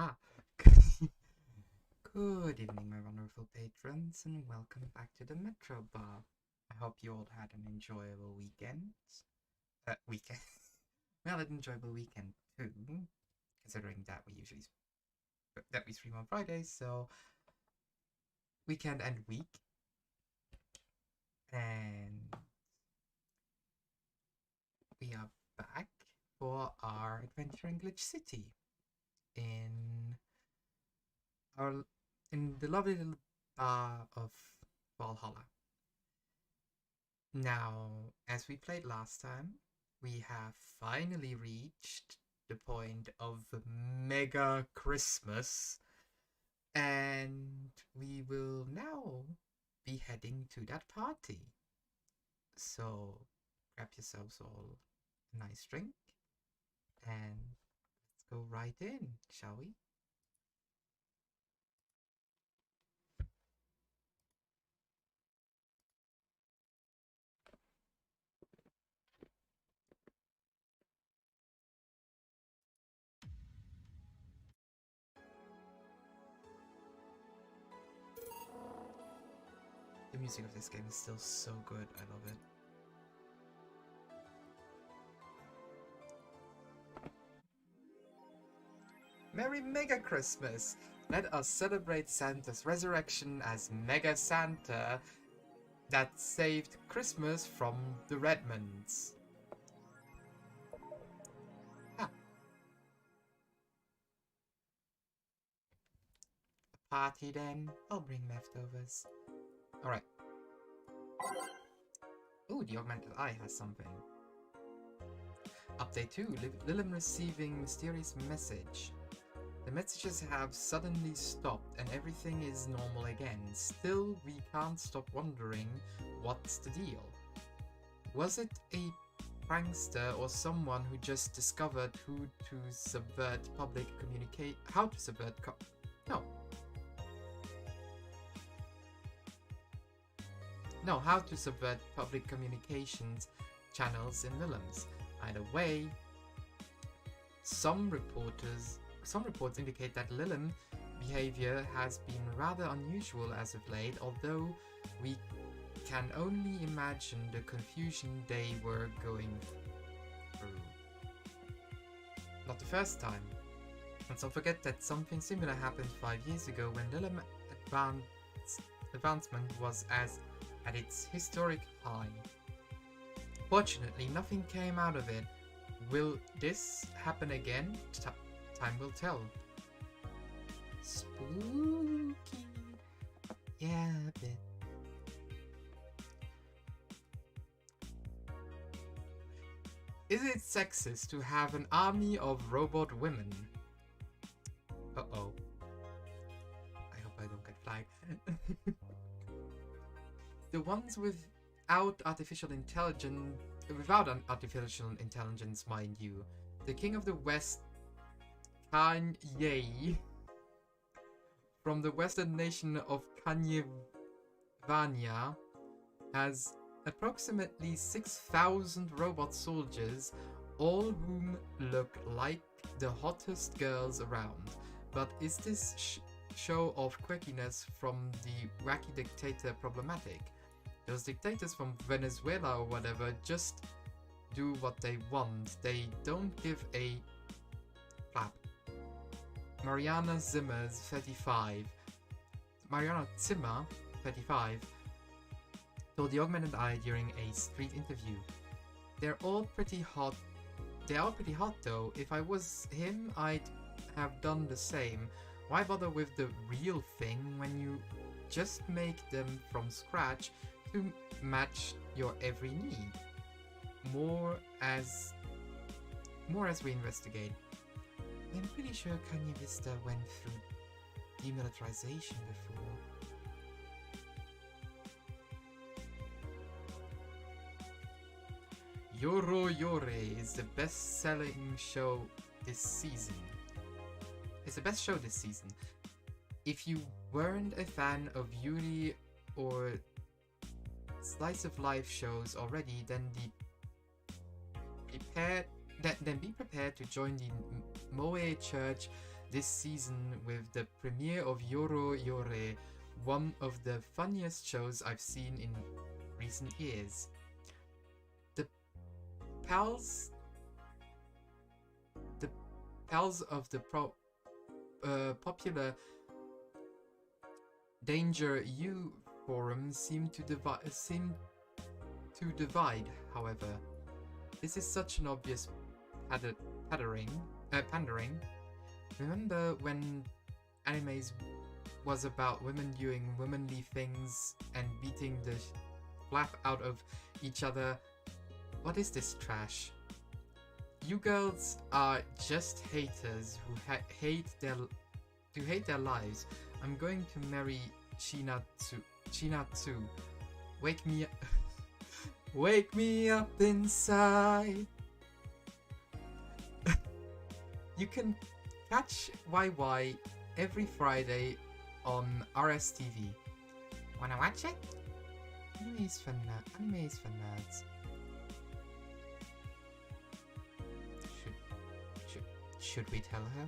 Ah, good evening, my wonderful patrons, and welcome back to the Metro Bar. I hope you all had an enjoyable weekend. Weekend. Well, an enjoyable weekend too, considering that we stream on Fridays, so weekend and week, and we are back for our adventure in Glitch City in our in the lovely little bar of Valhalla. Now, as we played last time, we have finally reached the point of Mega Christmas, and we will now be heading to that party. So, grab yourselves all a nice drink, and let's go right in, shall we? The music of this game is still so good, I love it. Merry Mega Christmas! Let us celebrate Santa's resurrection as Mega Santa that saved Christmas from the Redmonds. Ah, a party then? I'll bring leftovers. Alright. Ooh, the augmented eye has something. Update 2. Lilum receiving mysterious message. The messages have suddenly stopped and everything is normal again. Still, we can't stop wondering what's the deal. Was it a prankster or someone who just discovered how to subvert how to subvert public communications channels in Willems. Either way, some reports indicate that Lilum behavior has been rather unusual as of late, although we can only imagine the confusion they were going through. Not the first time. And don't forget that something similar happened 5 years ago when Lilum advancement was at its historic high. Fortunately, nothing came out of it. Will this happen again? Time will tell. Spooky. Yeah, a bit. Is it sexist to have an army of robot women? Uh-oh. I hope I don't get flagged. The ones without artificial intelligence, mind you. The King of the West, Kanye, from the western nation of Kanyevania, has approximately 6,000 robot soldiers, all whom look like the hottest girls around. But is this show of quirkiness from the wacky dictator problematic? Those dictators from Venezuela or whatever just do what they want. They don't give a flap. Mariana Zimmer, 35, told the Augmented Eye during a street interview. They're all pretty hot. They are pretty hot though. If I was him, I'd have done the same. Why bother with the real thing when you just make them from scratch to match your every need? More as we investigate. I'm pretty sure Kanye Vista went through demilitarization before. Yoro Yore is the best-selling show this season. It's the best show this season. If you weren't a fan of Yuri or slice of life shows already, then be prepared to join the Moe Church this season with the premiere of Yoro Yore, one of the funniest shows I've seen in recent years. The pals the pals of the popular Danger U forum seem to divide, however. This is such an obvious pandering. Remember when animes was about women doing womanly things and beating the flap out of each other? What is this trash? You girls are just haters who hate their lives. I'm going to marry China too. Wake me up. Wake me up inside. You can catch YY every Friday on RSTV. Wanna watch it? Anime is for nerds. Should we tell her?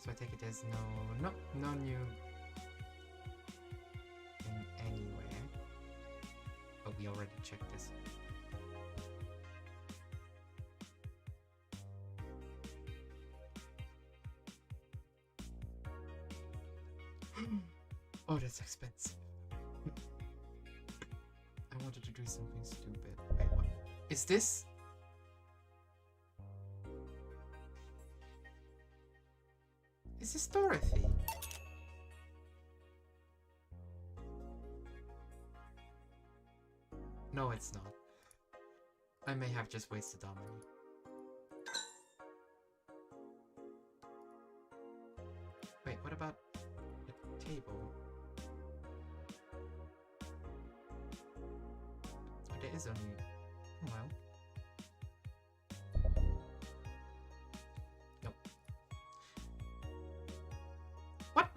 So I take it there's no new thing anywhere. But we already checked this. Oh, that's expensive. I wanted to do something stupid. Wait, what? Is this? Is this Dorothy? No, it's not. I may have just wasted our money. Wait, what about the table? Oh, there is only... well... nope. What?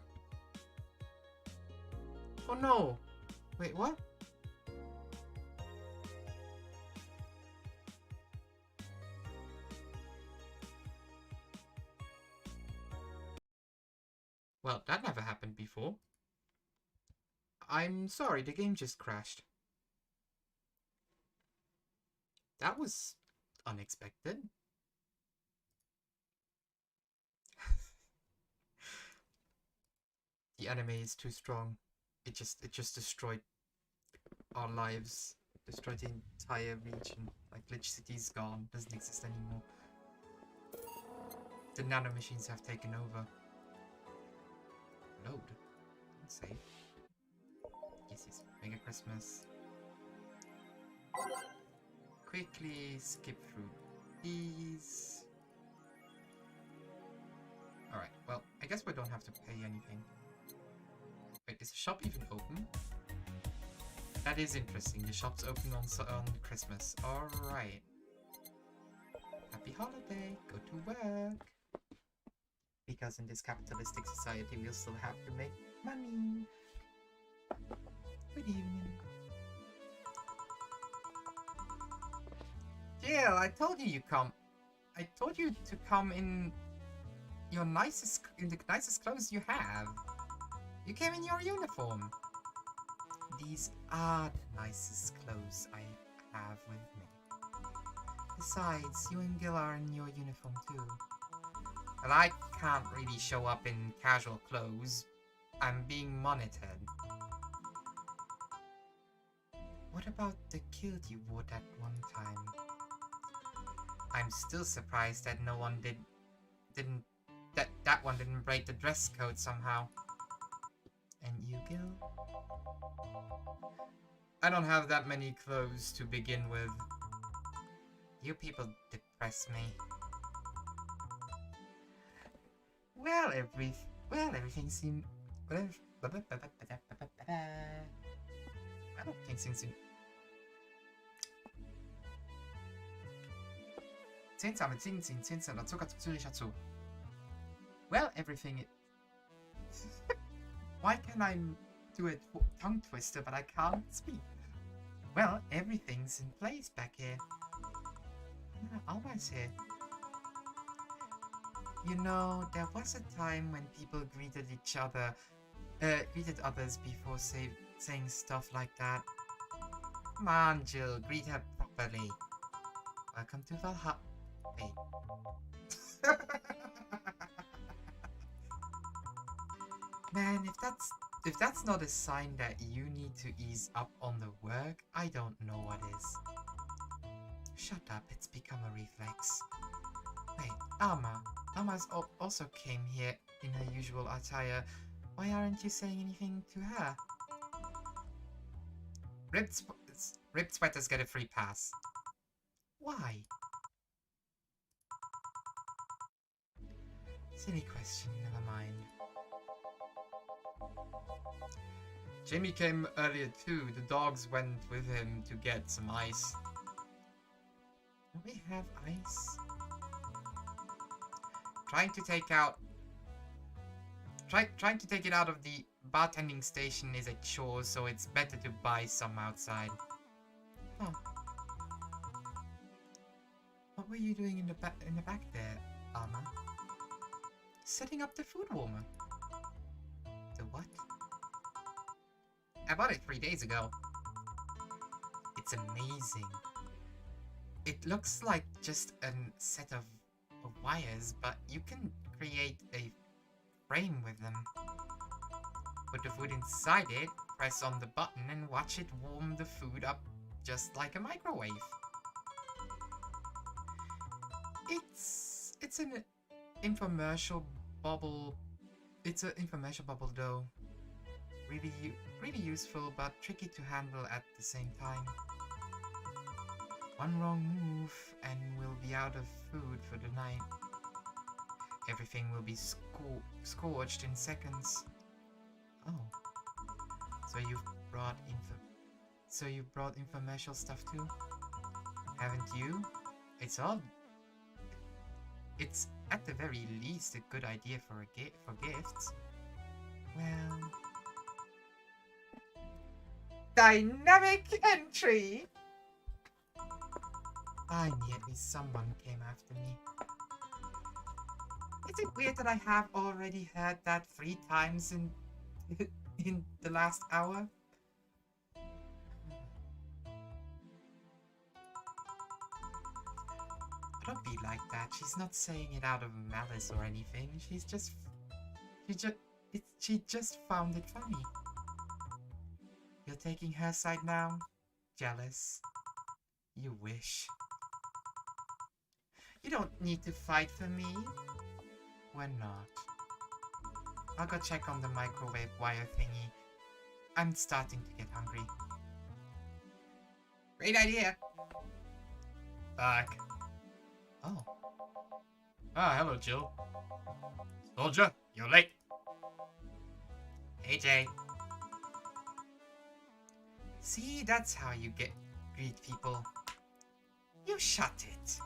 Oh no! Wait, what? Well, that never happened before. I'm sorry, the game just crashed. That was unexpected. The anime is too strong. It just destroyed our lives. Destroyed the entire region. Like, Glitch City's gone. Doesn't exist anymore. The nano machines have taken over. Load. Let's save. Yes. Mega Christmas. Quickly skip through these. Alright, well, I guess we don't have to pay anything. Wait, is the shop even open? That is interesting. The shop's open on Christmas. Alright. Happy holiday. Go to work. Because in this capitalistic society, we'll still have to make money. Good evening. Jill, I told you come. I told you to come in your nicest, the nicest clothes you have. You came in your uniform. These are the nicest clothes I have with me. Besides, you and Gil are in your uniform too. Well, I can't really show up in casual clothes. I'm being monitored. What about the kilt you wore that one time? I'm still surprised that no one that one didn't break the dress code somehow. And you, Gil? I don't have that many clothes to begin with. You people depress me. Well, everything seemed... I don't think things seem... Well, everything... Why can I do a tongue twister, but I can't speak? Well, everything's in place back here. Almas here. You know, there was a time when people greeted others before saying stuff like that. Come on, Jill, greet her properly. Welcome to Valhalla. Wait. Man, if that's not a sign that you need to ease up on the work, I don't know what is. Shut up, it's become a reflex. Wait, Alma. Alma's also came here in her usual attire. Why aren't you saying anything to her? Ripped sweaters get a free pass. Why? Silly question, never mind. Jamie came earlier too. The dogs went with him to get some ice. Do we have ice? Trying to take it out of the bartending station is a chore, so it's better to buy some outside. Huh. What were you doing in the back there, Alma? Setting up the food warmer. The what? I bought it 3 days ago. It's amazing. It looks like just a set of wires, but you can create a frame with them. Put the food inside it, press on the button, and watch it warm the food up just like a microwave. It's an infomercial bubble. It's an infomercial bubble though. Really useful, but tricky to handle at the same time. One wrong move and we'll be out of food for the night. Everything will be scorched in seconds. Oh. So you brought infomercial stuff too? Haven't you? It's at the very least a good idea for gifts. Well, dynamic entry! Finally, at least someone came after me. Is it weird that I have already heard that 3 times in the last hour? Don't be like that. She's not saying it out of malice or anything. She just found it funny. You're taking her side now? Jealous? You wish. You don't need to fight for me. We're not. I'll go check on the microwave wire thingy. I'm starting to get hungry. Great idea. Back. Oh. Ah, hello, Jill. Soldier, you're late. Hey, Jay. See, that's how you greet people. You shut it.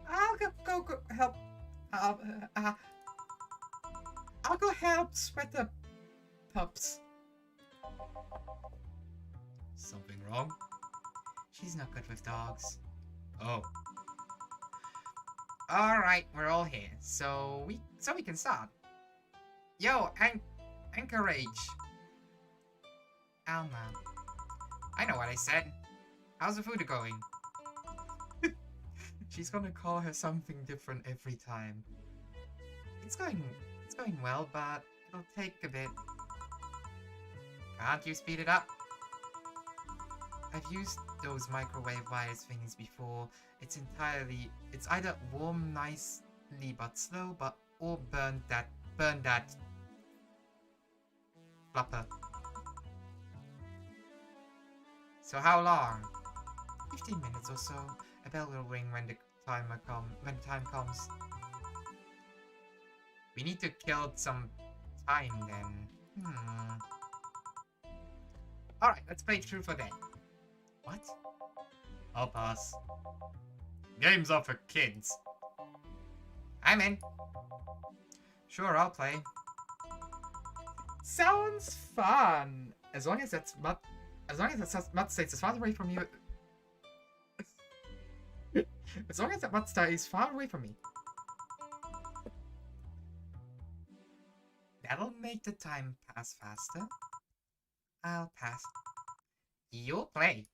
I'll go help. I'll go help sweater pups. Something wrong? She's not good with dogs. Oh. Alright, we're all here. So we can start. Yo, Anchorage. Alma. I know what I said. How's the food going? She's gonna call her something different every time. It's going well, but it'll take a bit. Can't you speed it up? I've used those microwave wires thingies before. It's either warm nicely but slow, or burn that flapper. So how long? 15 minutes or so. A bell will ring when the time comes. We need to kill some time then. Alright, let's play True for Day. What? I'll pass. Games are for kids. I'm in. Sure, I'll play. Sounds fun. As long as that's Mud States as far away from you. As long as the monster is far away from me. That'll make the time pass faster. I'll pass. You'll play.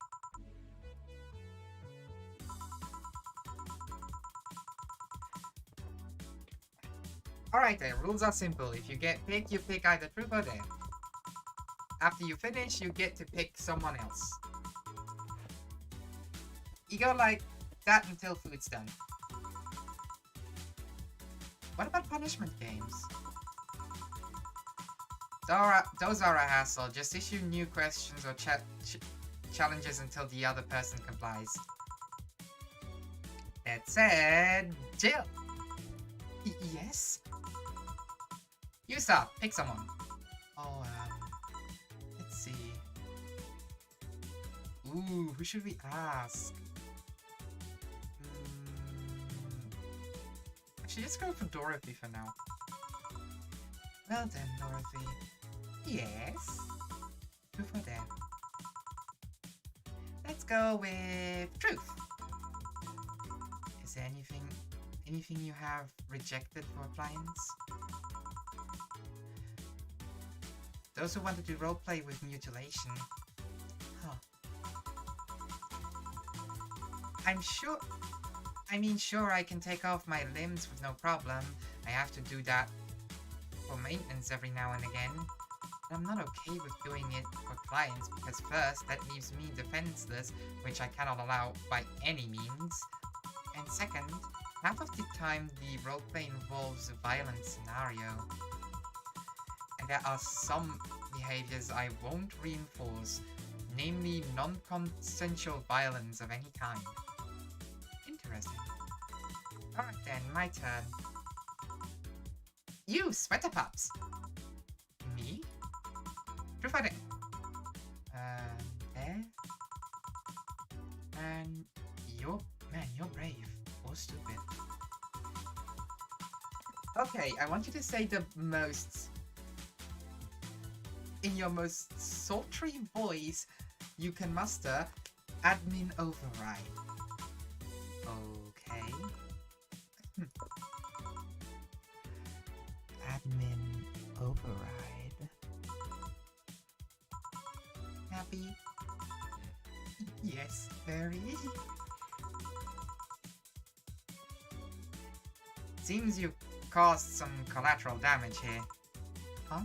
Alright then, rules are simple. If you get picked, you pick either truth or dare. After you finish, you get to pick someone else. You go like that until food's done. What about punishment games? Those are a hassle. Just issue new questions or challenges until the other person complies. That said, Jill. Yes? You start. Pick someone. Oh, let's see. Ooh, who should we ask? Actually, let's go for Dorothy for now. Well then, Dorothy. Yes? Who for that? Let's go with truth. Is there anything you have rejected for appliance? Those who want to do roleplay with mutilation. Huh. Sure I can take off my limbs with no problem. I have to do that for maintenance every now and again. But I'm not okay with doing it for clients because first, that leaves me defenseless, which I cannot allow by any means. And second, half of the time the roleplay involves a violent scenario. And there are some behaviors I won't reinforce, namely non-consensual violence of any kind. Interesting. Alright then, my turn. You, Sweater Pups! Me? Truth or dare? There? And you're brave. Or stupid. Okay, I want you to say the most... in your most sultry voice you can muster, admin override. Okay. Admin override. Happy? Yes, very. Seems you caused some collateral damage here. Huh?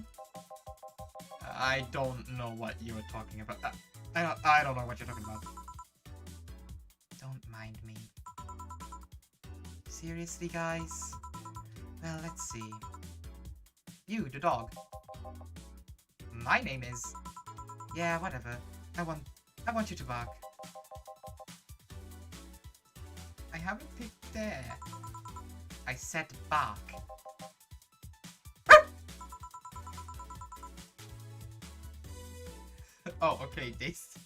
I don't know what you were talking about. I don't know what you're talking about. Don't mind me. Seriously, guys? Well, let's see. You, the dog. My name is... Yeah, whatever. I want you to bark. I haven't picked there. I said bark. Oh, okay, this.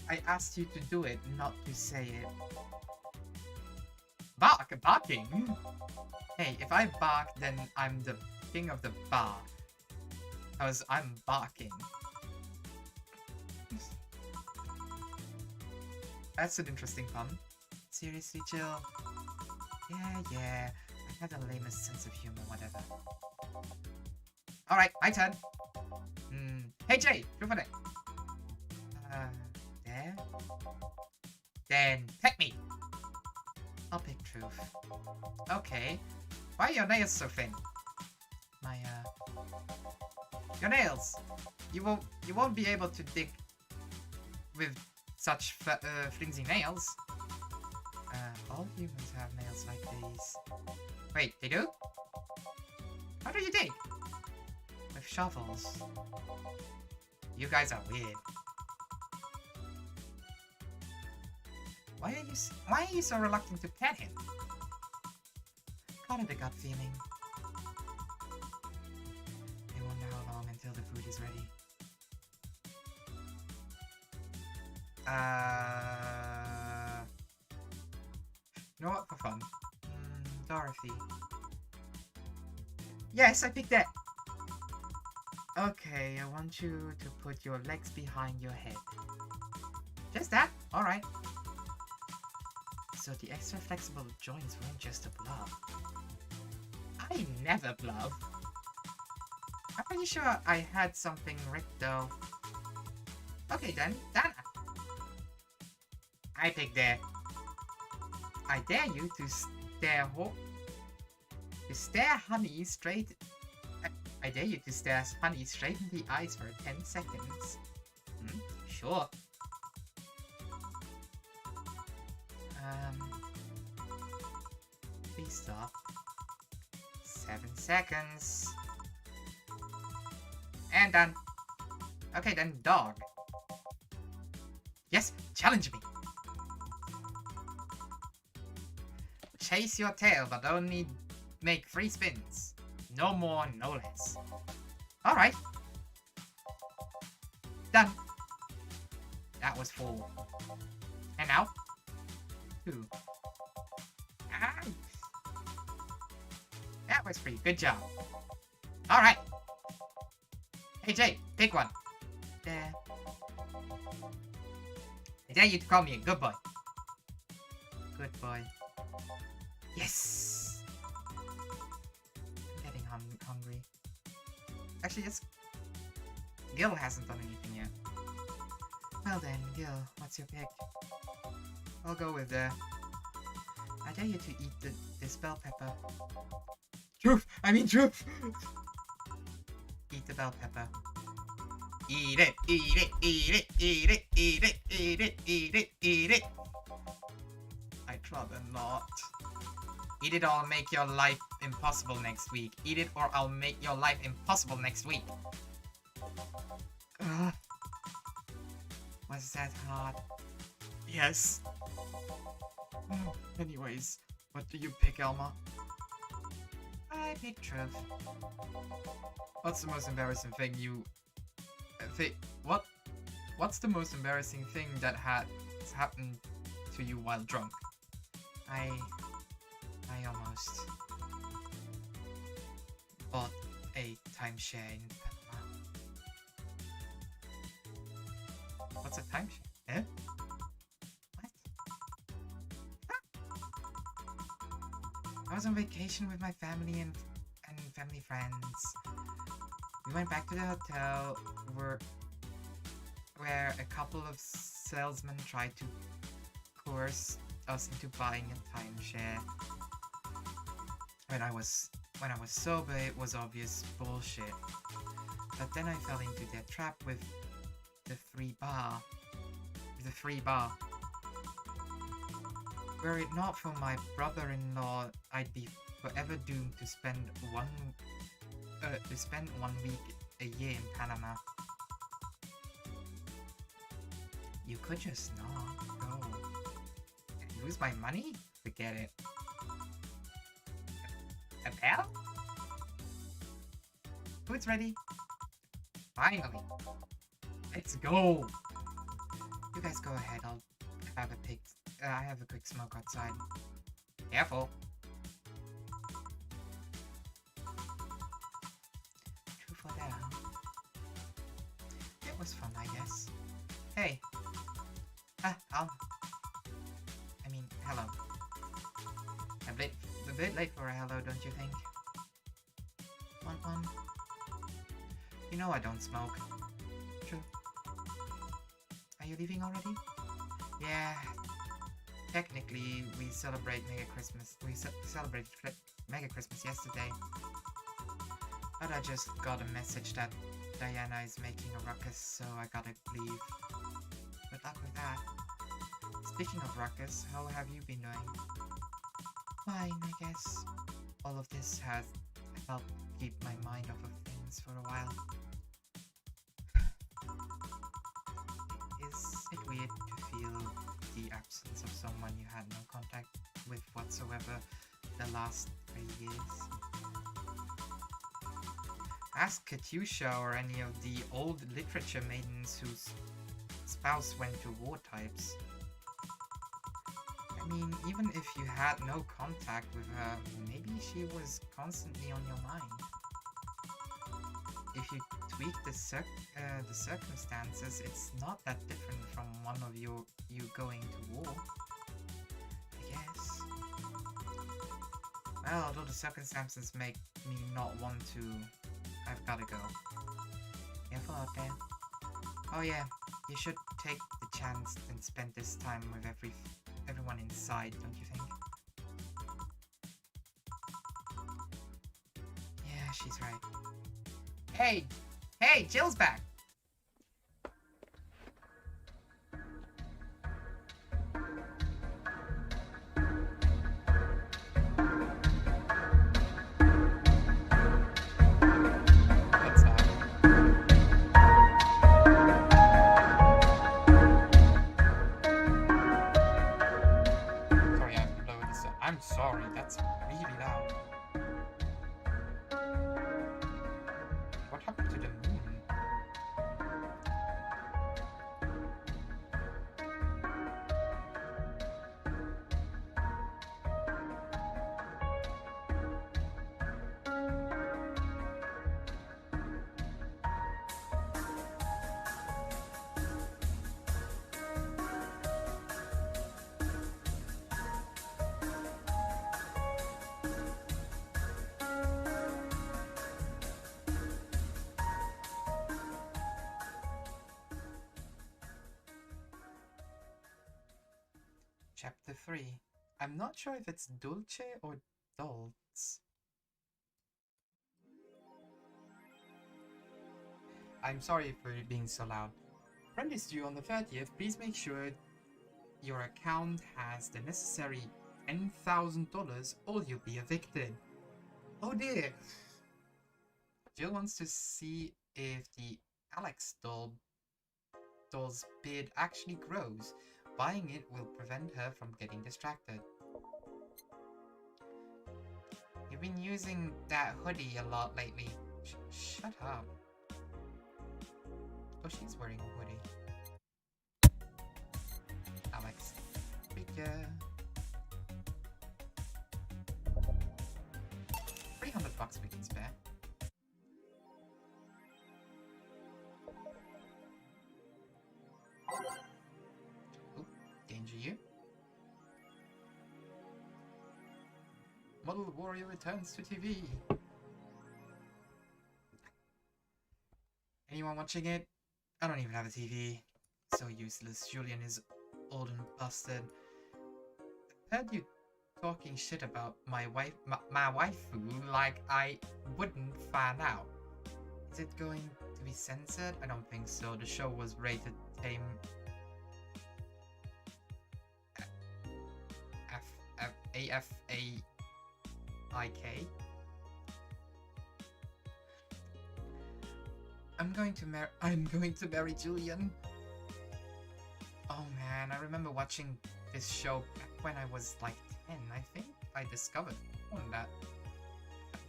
I asked you to do it, not to say it. Barking? Hey, if I bark, then I'm the king of the bar. Because I'm barking. That's an interesting pun. Seriously, Jill? Yeah. I have the lamest sense of humor, whatever. Alright, my turn. Hey Jay, truth or dare? There? Then pet me. I'll pick truth. Okay. Why are your nails so thin? Your nails! You won't be able to dig with such flimsy nails. All humans have nails like these. Wait, they do? How do you dig? With shovels. You guys are weird. Why are you so reluctant to pet him? Kind of a gut feeling. I wonder how long until the food is ready. You know what, for fun? Dorothy. Yes, I picked that! Okay, I want you to put your legs behind your head. Just that? Alright. So the extra flexible joints weren't just a bluff. I never bluff. I'm pretty sure I had something rigged though. Okay then, Dana. I pick there. I dare you to stare Honey straight. I dare you to stare Honey straight in the eyes for 10 seconds. Sure. Please stop. 7 seconds. And done. Okay then, dog. Yes, challenge me. Chase your tail, but only make 3 spins. No more, no less. Alright. Done. That was 4. And now? 2. Nice. That was 3. Good job. Alright. Hey Jay, pick one. There. I dare you to call me a good boy. Good boy. Yes! I'm getting hungry. Actually, Gil hasn't done anything yet. Well then, Gil, what's your pick? I'll go with I dare you to eat this bell pepper. Truth! I mean truth! Eat the bell pepper. Eat it! Eat it! Eat it! Eat it! Eat it! Eat it! Eat it! Eat it! I'd rather not. Eat it or I'll make your life impossible next week. Eat it or I'll make your life impossible next week. Was that hard? Yes. Anyways, what do you pick, Alma? I pick Trev. What's the most embarrassing thing you... What's the most embarrassing thing that has happened to you while drunk? I almost bought a timeshare in Panama. What's a timeshare? Eh? What? I was on vacation with my family and family friends. We went back to the hotel where a couple of salesmen tried to coerce us into buying a timeshare. When I was sober, it was obvious bullshit. But then I fell into their trap with the free bar. Were it not for my brother-in-law, I'd be forever doomed to spend 1 week a year in Panama. You could just not go. And lose my money? Forget it. A bell? Food's ready. Finally. Let's go. You guys go ahead. I'll have I have a quick smoke outside. Careful. True for that, huh? It was fun, I guess. Hey. Hello. A bit late for a hello, don't you think? Want one? You know I don't smoke. True. Are you leaving already? Yeah. Technically, we celebrate Mega Christmas. We celebrated Mega Christmas yesterday. But I just got a message that Diana is making a ruckus, so I gotta leave. Good luck with that. Speaking of ruckus, how have you been doing? Fine, I guess. All of this has helped keep my mind off of things for a while. Is it weird to feel the absence of someone you had no contact with whatsoever the last 3 years? Ask Katyusha or any of the old literature maidens whose spouse went to war types. I mean, even if you had no contact with her, maybe she was constantly on your mind. If you tweak the circumstances, it's not that different from one of you going to war, I Well, although the circumstances make me not want to, I've gotta go. Careful out there. Oh yeah, you should take the chance and spend this time with everyone inside, don't you think? Yeah, she's right. Hey! Hey, Jill's back! What's that? Sorry, I have to lower this up. I'm sorry, that's really loud. What happened to the moon? Chapter 3. I'm not sure if it's Dulce or Dulce. I'm sorry for being so loud. Rent is due on the 30th. Please make sure your account has the necessary $10,000 or you'll be evicted. Oh dear. Jill wants to see if the Alex doll's bid actually grows. Buying it will prevent her from getting distracted. You've been using that hoodie a lot lately. Shut up. Oh, she's wearing a hoodie. Alex. Figure. $300 we can spare. Danger you. Model Warrior returns to TV. Anyone watching it? I don't even have a TV. So useless. Julian is old and busted. I heard you talking shit about my waifu like I wouldn't find out. Is it going to be censored? I don't think so. The show was rated tame. AFAIK. I'm going to marry Julian. Oh man, I remember watching this show back when I was like 10. I think I discovered on that.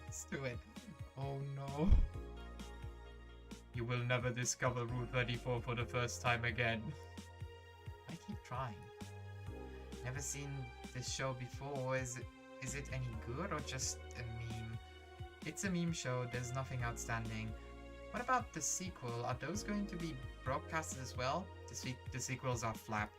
Let's do it. Oh no. You will never discover Rule 34 for the first time again. I keep trying. Never seen this show before. Is it any good or just a meme? It's a meme show. There's nothing outstanding. What about the sequel? Are those going to be broadcasted as well? The sequels are flap.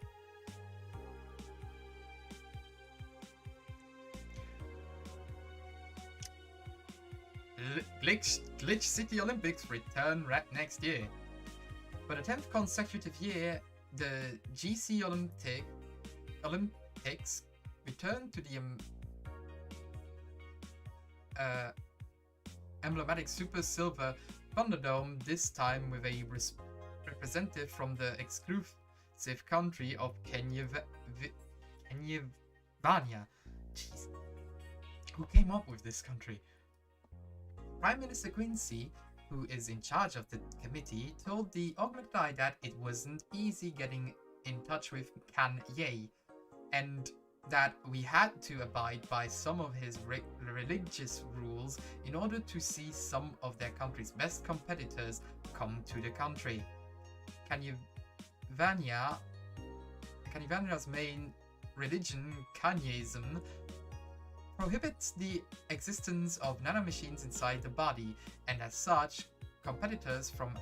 Glitch City Olympics return next year. For the 10th consecutive year, the GC Olympics return to the emblematic Super Silver Thunderdome, this time with a representative from the exclusive country of Kenyavania. Jeez. Who came up with this country? Prime Minister Quincy, who is in charge of the committee, told the Augmented Eye that it wasn't easy getting in touch with Kanye, and that we had to abide by some of his religious rules in order to see some of their country's best competitors come to the country. Kanyavania's main religion, Kanyeism, prohibits the existence of nanomachines inside the body, and as such, competitors from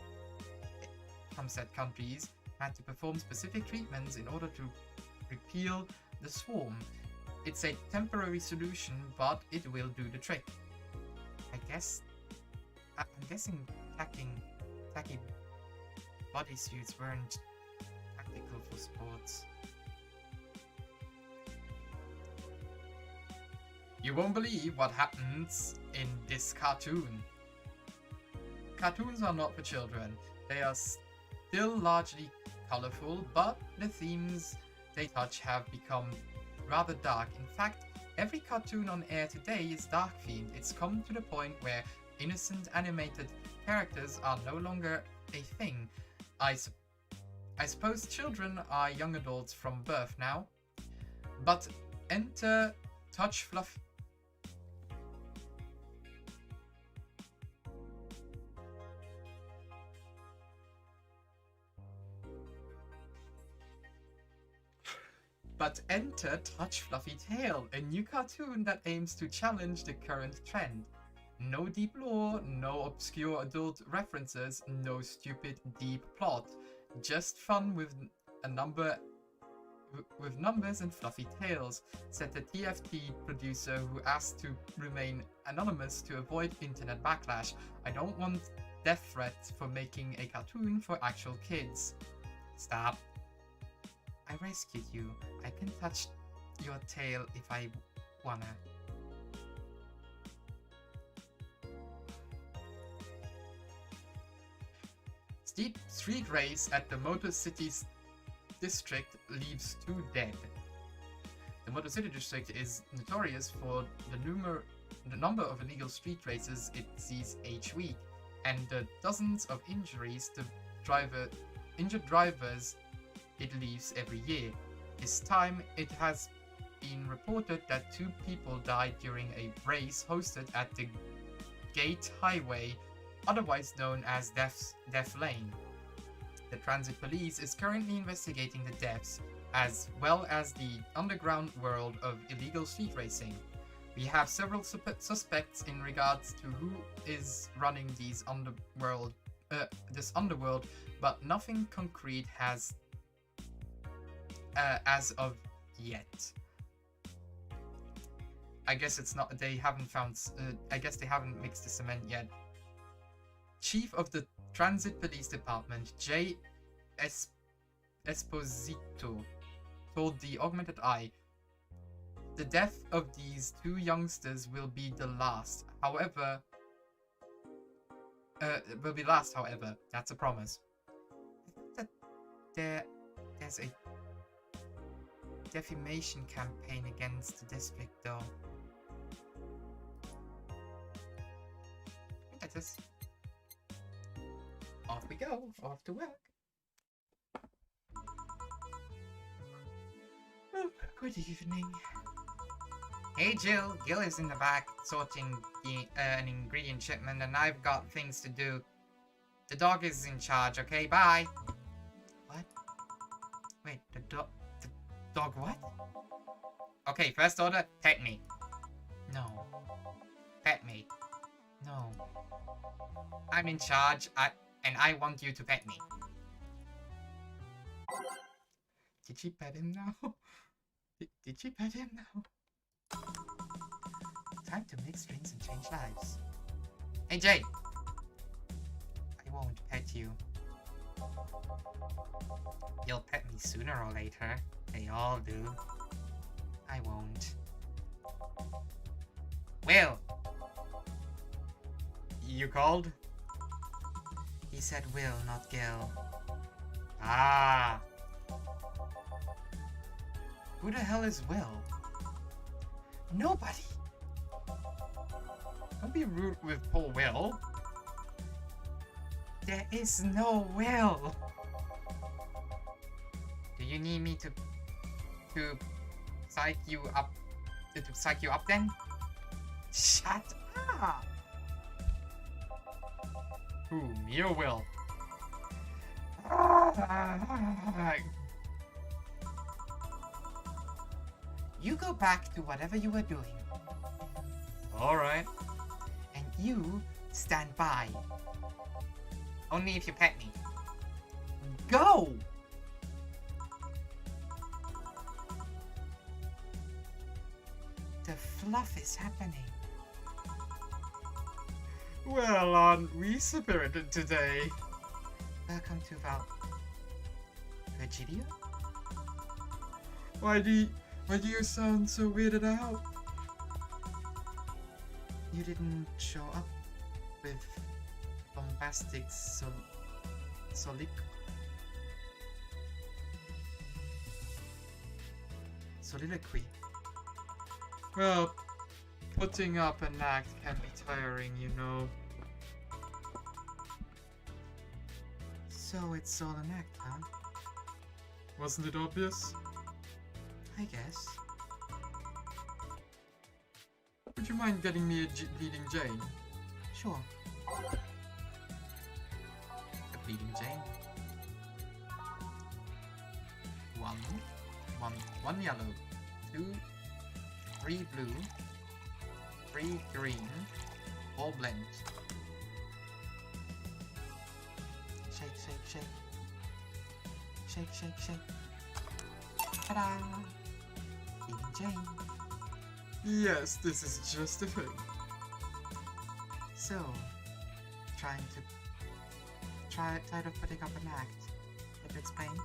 said countries had to perform specific treatments in order to repeal the swarm. It's a temporary solution, but it will do the trick. I'm guessing tacky bodysuits weren't practical for sports. You won't believe what happens in this cartoon. Cartoons are not for children. They are still largely colorful, but the themes they touch have become rather dark. In fact, every cartoon on air today is dark themed. It's come to the point where innocent animated characters are no longer a thing. I suppose children are young adults from birth now. But enter Touch Fluff. But enter Touch Fluffy Tail, a new cartoon that aims to challenge the current trend. No deep lore, no obscure adult references, no stupid deep plot. Just fun with numbers and fluffy tails, said the TFT producer, who asked to remain anonymous to avoid internet backlash. I don't want death threats for making a cartoon for actual kids. Stop. I rescued you. I can touch your tail if I wanna. Steep street race at the Motor City District leaves 2 dead. The Motor City District is notorious for the number of illegal street races it sees each week, and the dozens of injuries to injured drivers it leaves every year. This time, it has been reported that 2 people died during a race hosted at the Gate Highway, otherwise known as Death Lane. The Transit Police is currently investigating the deaths, as well as the underground world of illegal street racing. We have several suspects in regards to who is running this underworld, but nothing concrete has as of yet. I guess it's not. They haven't found. I guess they haven't mixed the cement yet. Chief of the Transit Police Department, J. Esposito, told the Augmented Eye, "The death of these 2 youngsters will be the last. However, that's a promise." That there's a defamation campaign against the district, though. Let us. Off we go, off to work. Oh, good evening. Hey Jill, Gil is in the back sorting an ingredient shipment, and I've got things to do. The dog is in charge, okay? Bye. What? Wait, the dog what? Okay, first order, pet me. No. Pet me. No. I'm in charge, and I want you to pet me. Did she pet him now? Did she pet him now? Time to mix drinks and change lives. Hey Jay! I won't pet you. You'll pet me sooner or later. They all do. I won't. Will! You called? He said Will, not Gil. Ah! Who the hell is Will? Nobody! Don't be rude with poor Will. There is no Will! Do you need me to psych you up? To psych you up then? Shut up! Who, me or Will? You go back to whatever you were doing. Alright. And you stand by. Only if you pet me. Go! fluff is happening? Well, aren't we spirited today? Welcome to Virginia? Why do you sound so weirded out? You didn't show up with bombastic soliloquy. Well, putting up an act can be tiring, you know. So it's all an act, huh? Wasn't it obvious? I guess. Would you mind getting me a Bleeding Jane? Sure. A Bleeding Jane. One yellow, 2, 3 blue, 3 green, all blend. Shake, shake, shake. Shake, shake, shake. Ta-da! Bleeding Jane. Yes, this is just a thing. So, tired of putting up an act. Can you explain?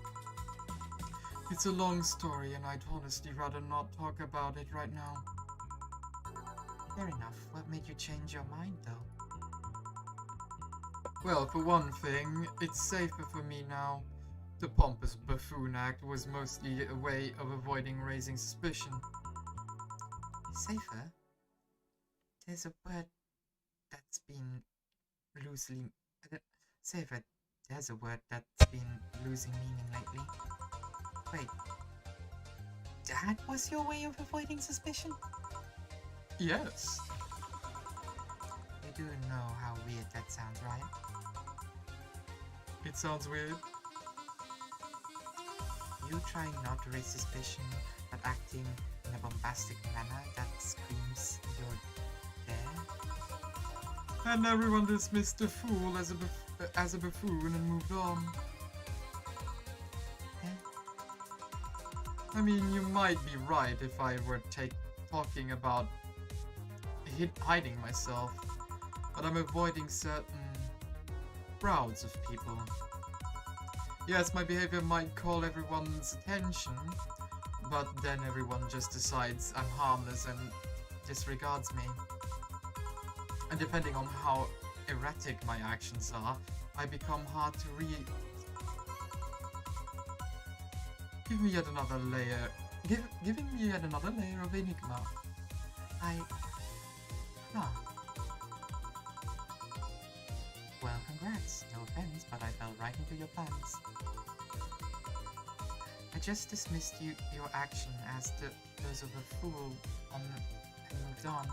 It's a long story, and I'd honestly rather not talk about it right now. Fair enough. What made you change your mind, though? Well, for one thing, it's safer for me now. The pompous buffoon act was mostly a way of avoiding raising suspicion. Safer? There's a word that's been loosely... Safer. There's a word that's been losing meaning lately. Wait. That was your way of avoiding suspicion? Yes. You do know how weird that sounds, right? It sounds weird. You try not to raise suspicion, but acting in a bombastic manner that screams you're there. And everyone dismissed the fool as a buffoon and moved on. I mean, you might be right if I were talking about hiding myself, but I'm avoiding certain crowds of people. Yes, my behavior might call everyone's attention, but then everyone just decides I'm harmless and disregards me. And depending on how erratic my actions are, I become hard to read. Giving me yet another layer of enigma. Well, congrats. No offense, but I fell right into your plans. I just dismissed your action as those of a fool and moved on.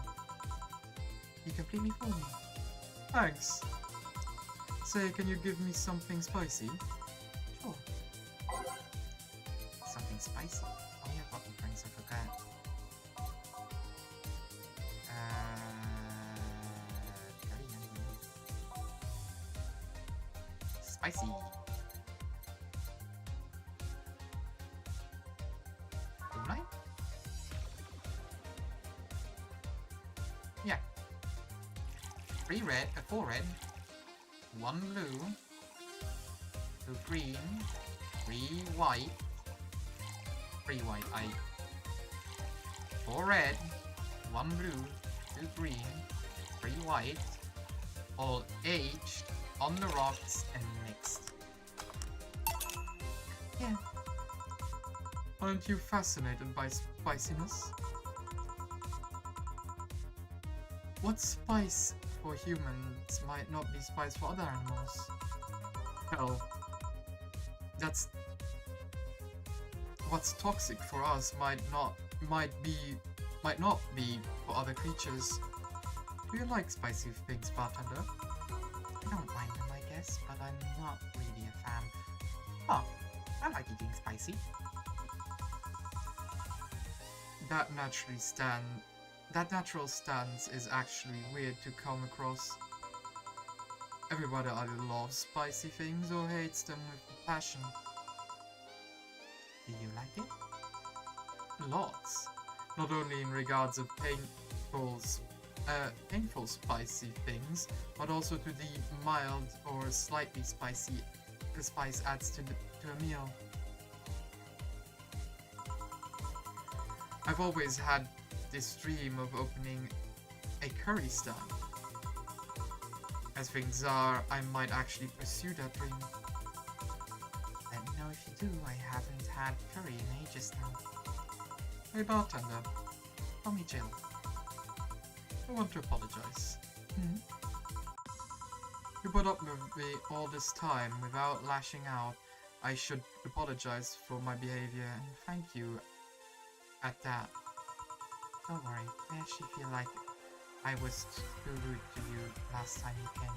You completely fooled me. Thanks. Say, can you give me something spicy? Sure. Something spicy? Oh yeah, bottle drinks, I forgot. Spicy. Moonlight? Yeah. 4 red, 1 blue, 2 green, 3 white, 3 white, 4 red, 1 blue, 2 green, 3 white, all aged on the rocks and mixed. Yeah. Aren't you fascinated by spiciness? What spice for humans might not be spice for other animals? Hell, what's toxic for us might not be for other creatures. Do you like spicy things, bartender? I don't mind them, I guess, but I'm not really a fan. Oh, I like eating spicy. That natural stance is actually weird to come across. Everybody either loves spicy things or hates them with passion. Do you like it? Lots. Not only in regards of painful spicy things, but also to the mild or slightly spicy the spice adds to a meal. I've always had this dream of opening a curry stand. As things are, I might actually pursue that dream. Let me know if you do. I haven't had curry in ages now. Hey bartender, Call me Jill. I want to apologize. Hmm? You put up with me all this time without lashing out. I should apologize for my behavior and thank you at that. Don't worry, I actually feel like I was too rude to you last time you came.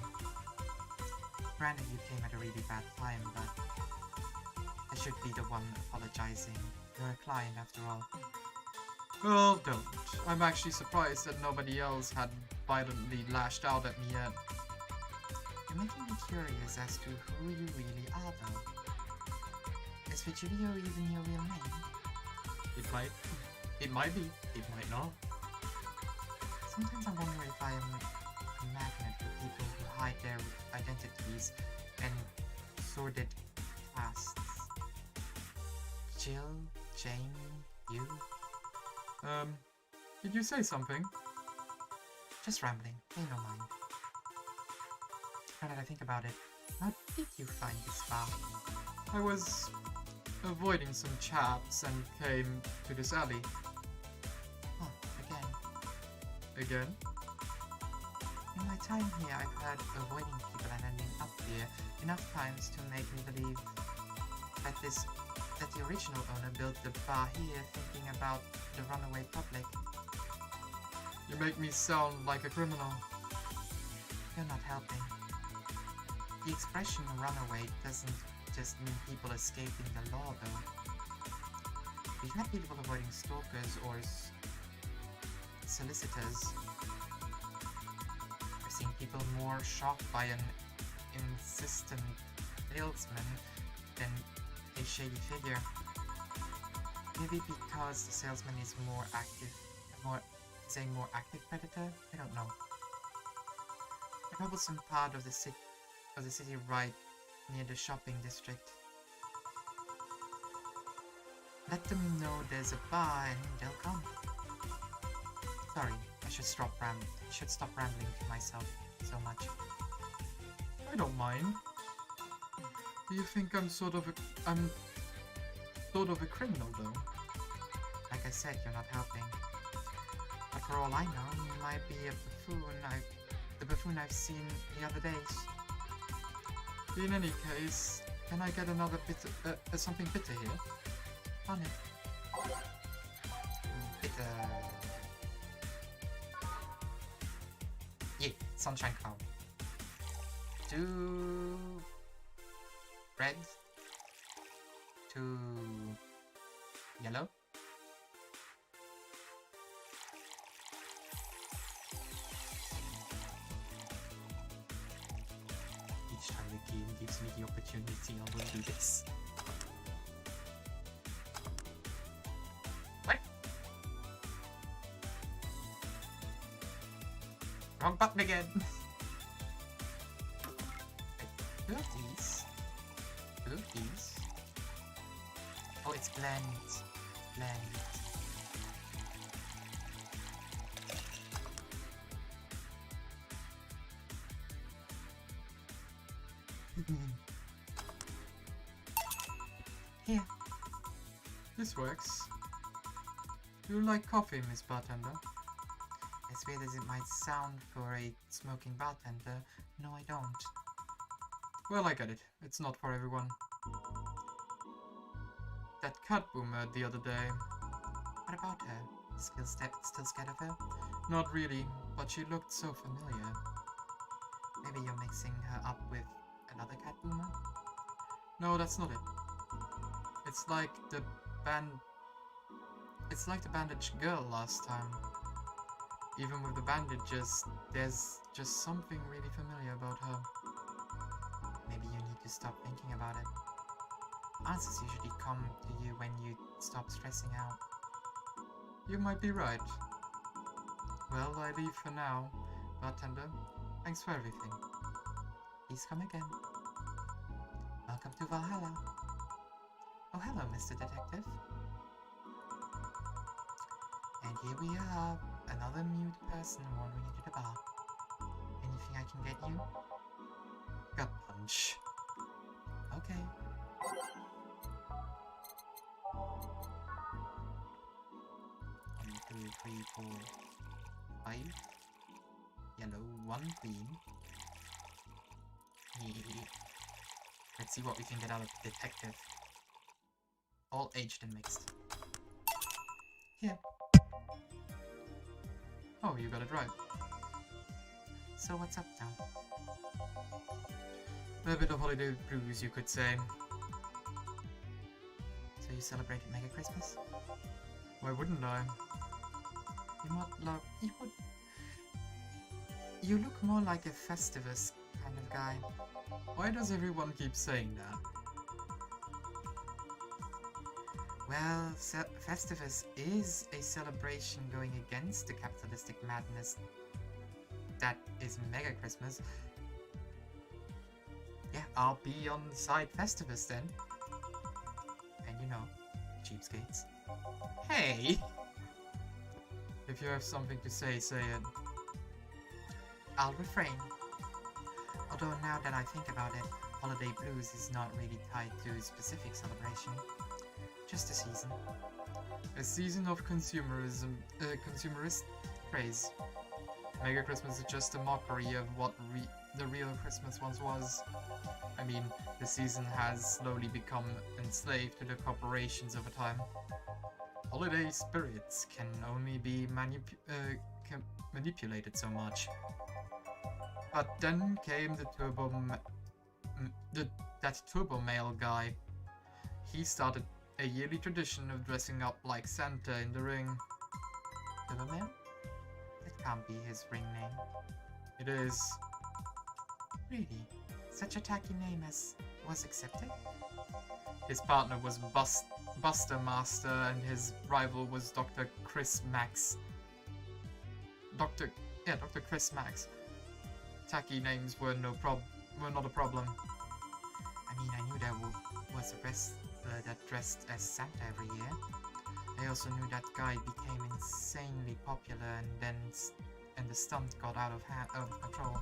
Granted, you came at a really bad time, but I should be the one apologizing. You're a client after all. Well, don't. I'm actually surprised that nobody else had violently lashed out at me yet. You're making me curious as to who you really are, though. Is Virgilio even your real name? It might be. It might not. Sometimes I wonder if I am a magnet for people who hide their identities and sordid pasts. Jill, Jamie, you? Did you say something? Just rambling, pay no mind. Now that I think about it, how did you find this far? I was avoiding some chaps and came to this alley. Oh, again. Again? In my time here, I've heard avoiding people and ending up here enough times to make me believe that the original owner built the bar here thinking about the runaway public. You make me sound like a criminal. You're not helping. The expression runaway doesn't just mean people escaping the law, though. We've had people avoiding stalkers or solicitors. I've seen people more shocked by an insistent salesman than a shady figure. Maybe because the salesman is a more active predator? I don't know. A troublesome part of the city right near the shopping district. Let them know there's a bar and they'll come. Sorry, I should stop rambling to myself so much. I don't mind. Do you think I'm sort of a criminal, though? Like I said, you're not helping. But for all I know, you might be a buffoon. The buffoon I've seen the other days. In any case, can I get another bit of something bitter here? On it. Bitter. Yeah, sunshine cloud. 2 red. 2 yellow. Each time the game gives me the opportunity, I will do this. What? Wrong button again! Who are these? Who are these? Oh, it's blend. Blend. Here. This works. Do you like coffee, Miss Bartender? As weird as it might sound for a smoking bartender, no I don't. Well, I get it. It's not for everyone. That cat boomer the other day. What about her? Still scared of her? Not really, but she looked so familiar. Maybe you're mixing her up with another cat boomer? No, that's not it. It's like the bandaged girl last time. Even with the bandages, there's just something really familiar about her. Maybe you need to stop thinking about it. Answers usually come to you when you stop stressing out. You might be right. Well, I leave for now. Bartender, thanks for everything. Please come again. Welcome to Valhalla. Oh, hello, Mr. Detective. And here we are, another mute person wandering into the bar. Anything I can get you? Gut punch. Okay. 1, 2, 3, 4, 5. Yellow, 1 green. Let's see what we can get out of the detective. All aged and mixed. Here. Oh, you got it right. So what's up now? A bit of holiday blues, you could say. So you celebrated Mega Christmas? Why wouldn't I? You look more like a Festivus kind of guy. Why does everyone keep saying that? Well, Festivus is a celebration going against the capitalistic madness that is Mega Christmas. Yeah, I'll be on side Festivus then. And you know, cheapskates. Hey! If you have something to say, say it. I'll refrain. Although now that I think about it, Holiday Blues is not really tied to a specific celebration. Just a season. A season of consumerist praise. Mega Christmas is just a mockery of what the real Christmas once was. I mean, the season has slowly become enslaved to the corporations over time. Holiday spirits can only be manipulated so much. But then came the that Turbo Male guy. He started a yearly tradition of dressing up like Santa in the ring. Silverman? That can't be his ring name. It is. Really? Such a tacky name as was accepted? His partner was Buster Master and his rival was Dr. Chris Max. Dr. Chris Max. Tacky names were not a problem. I mean, I knew there was a wrestler that dressed as Santa every year. I also knew that guy became insanely popular and the stunt got out of control.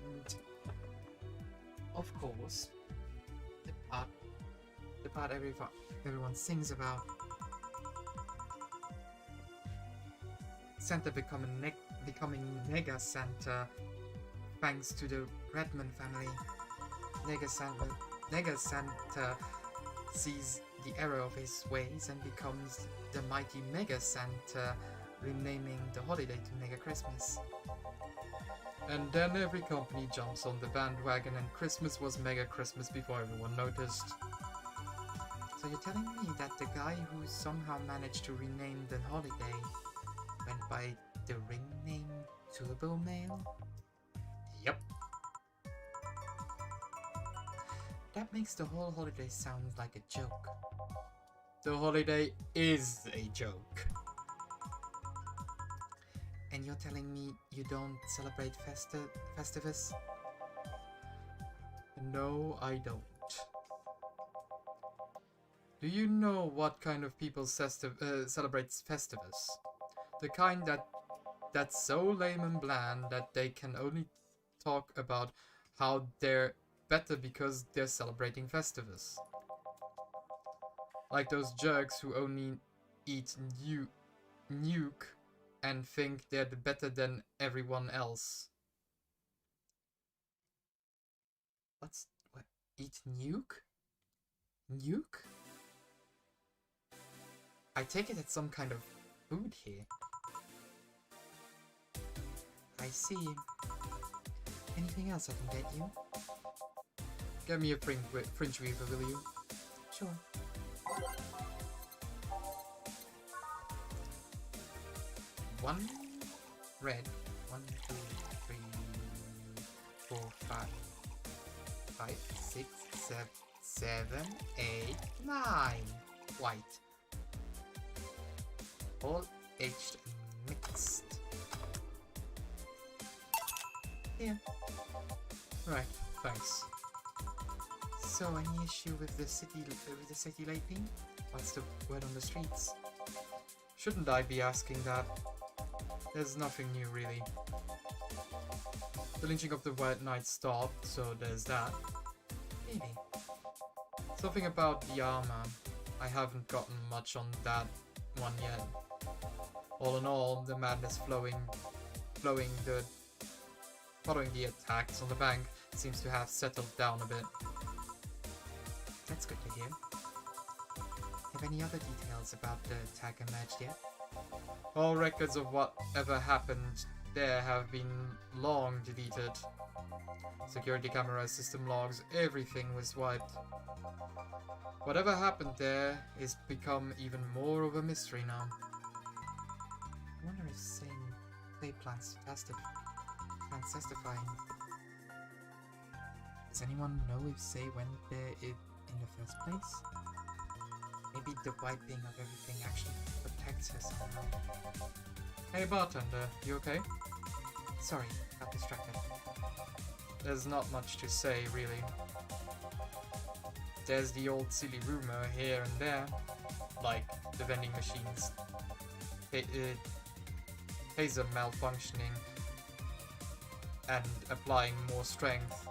And of course, the part everyone sings about. Santa becoming Mega Santa thanks to the Redmond family. Mega Santa sees the error of his ways and becomes the mighty Mega Santa, renaming the holiday to Mega Christmas. And then every company jumps on the bandwagon and Christmas was Mega Christmas before everyone noticed. So you're telling me that the guy who somehow managed to rename the holiday went by the ring name Turbo Male? Yep. That makes the whole holiday sound like a joke. The holiday is a joke. And you're telling me you don't celebrate Festivus? No, I don't. Do you know what kind of people celebrates Festivus? The kind that's so lame and bland that they can only talk about how they're better because they're celebrating Festivus. Like those jerks who only eat nuke and think they're better than everyone else. What? Eat nuke? Nuke? I take it it's some kind of food here. I see. Anything else I can get you? Get me a fringe weaver, will you? Sure. One red. 1, 2, 3, 4, 5. 5, 6, 7, 8, 9. white. All aged and mixed. Yeah. Right, thanks. So, any issue with the city lately? What's the word on the streets? Shouldn't I be asking that? There's nothing new, really. The lynching of the White Knight stopped, so there's that. Maybe. Something about the armor. I haven't gotten much on that one yet. All in all, the madness following the attacks on the bank seems to have settled down a bit. That's good to hear. Have any other details about the attack emerged yet? All records of whatever happened there have been long deleted. Security cameras, system logs, everything was wiped. Whatever happened there is become even more of a mystery now. I wonder if Clay plans testifying. Does anyone know if Say went there in the first place? Maybe the wiping of everything actually protects her somehow. Hey bartender, you okay? Sorry, got distracted. There's not much to say, really. There's the old silly rumor here and there, like the vending machines, taser malfunctioning and applying more strength,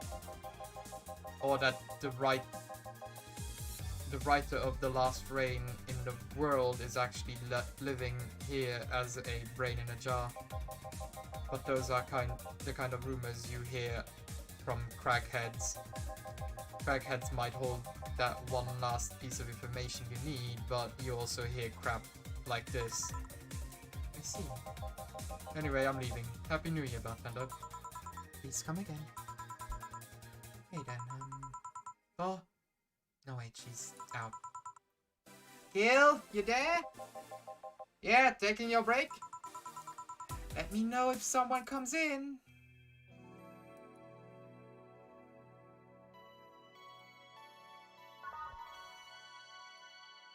or that the writer of the last brain in the world is actually living here as a brain in a jar. But those are the kind of rumors you hear from crackheads. Crackheads might hold that one last piece of information you need, but you also hear crap like this. I see. Anyway, I'm leaving. Happy New Year, bartender. Please come again. Hey then, Oh. No wait, she's out. Gil, you there? Yeah, taking your break? Let me know if someone comes in.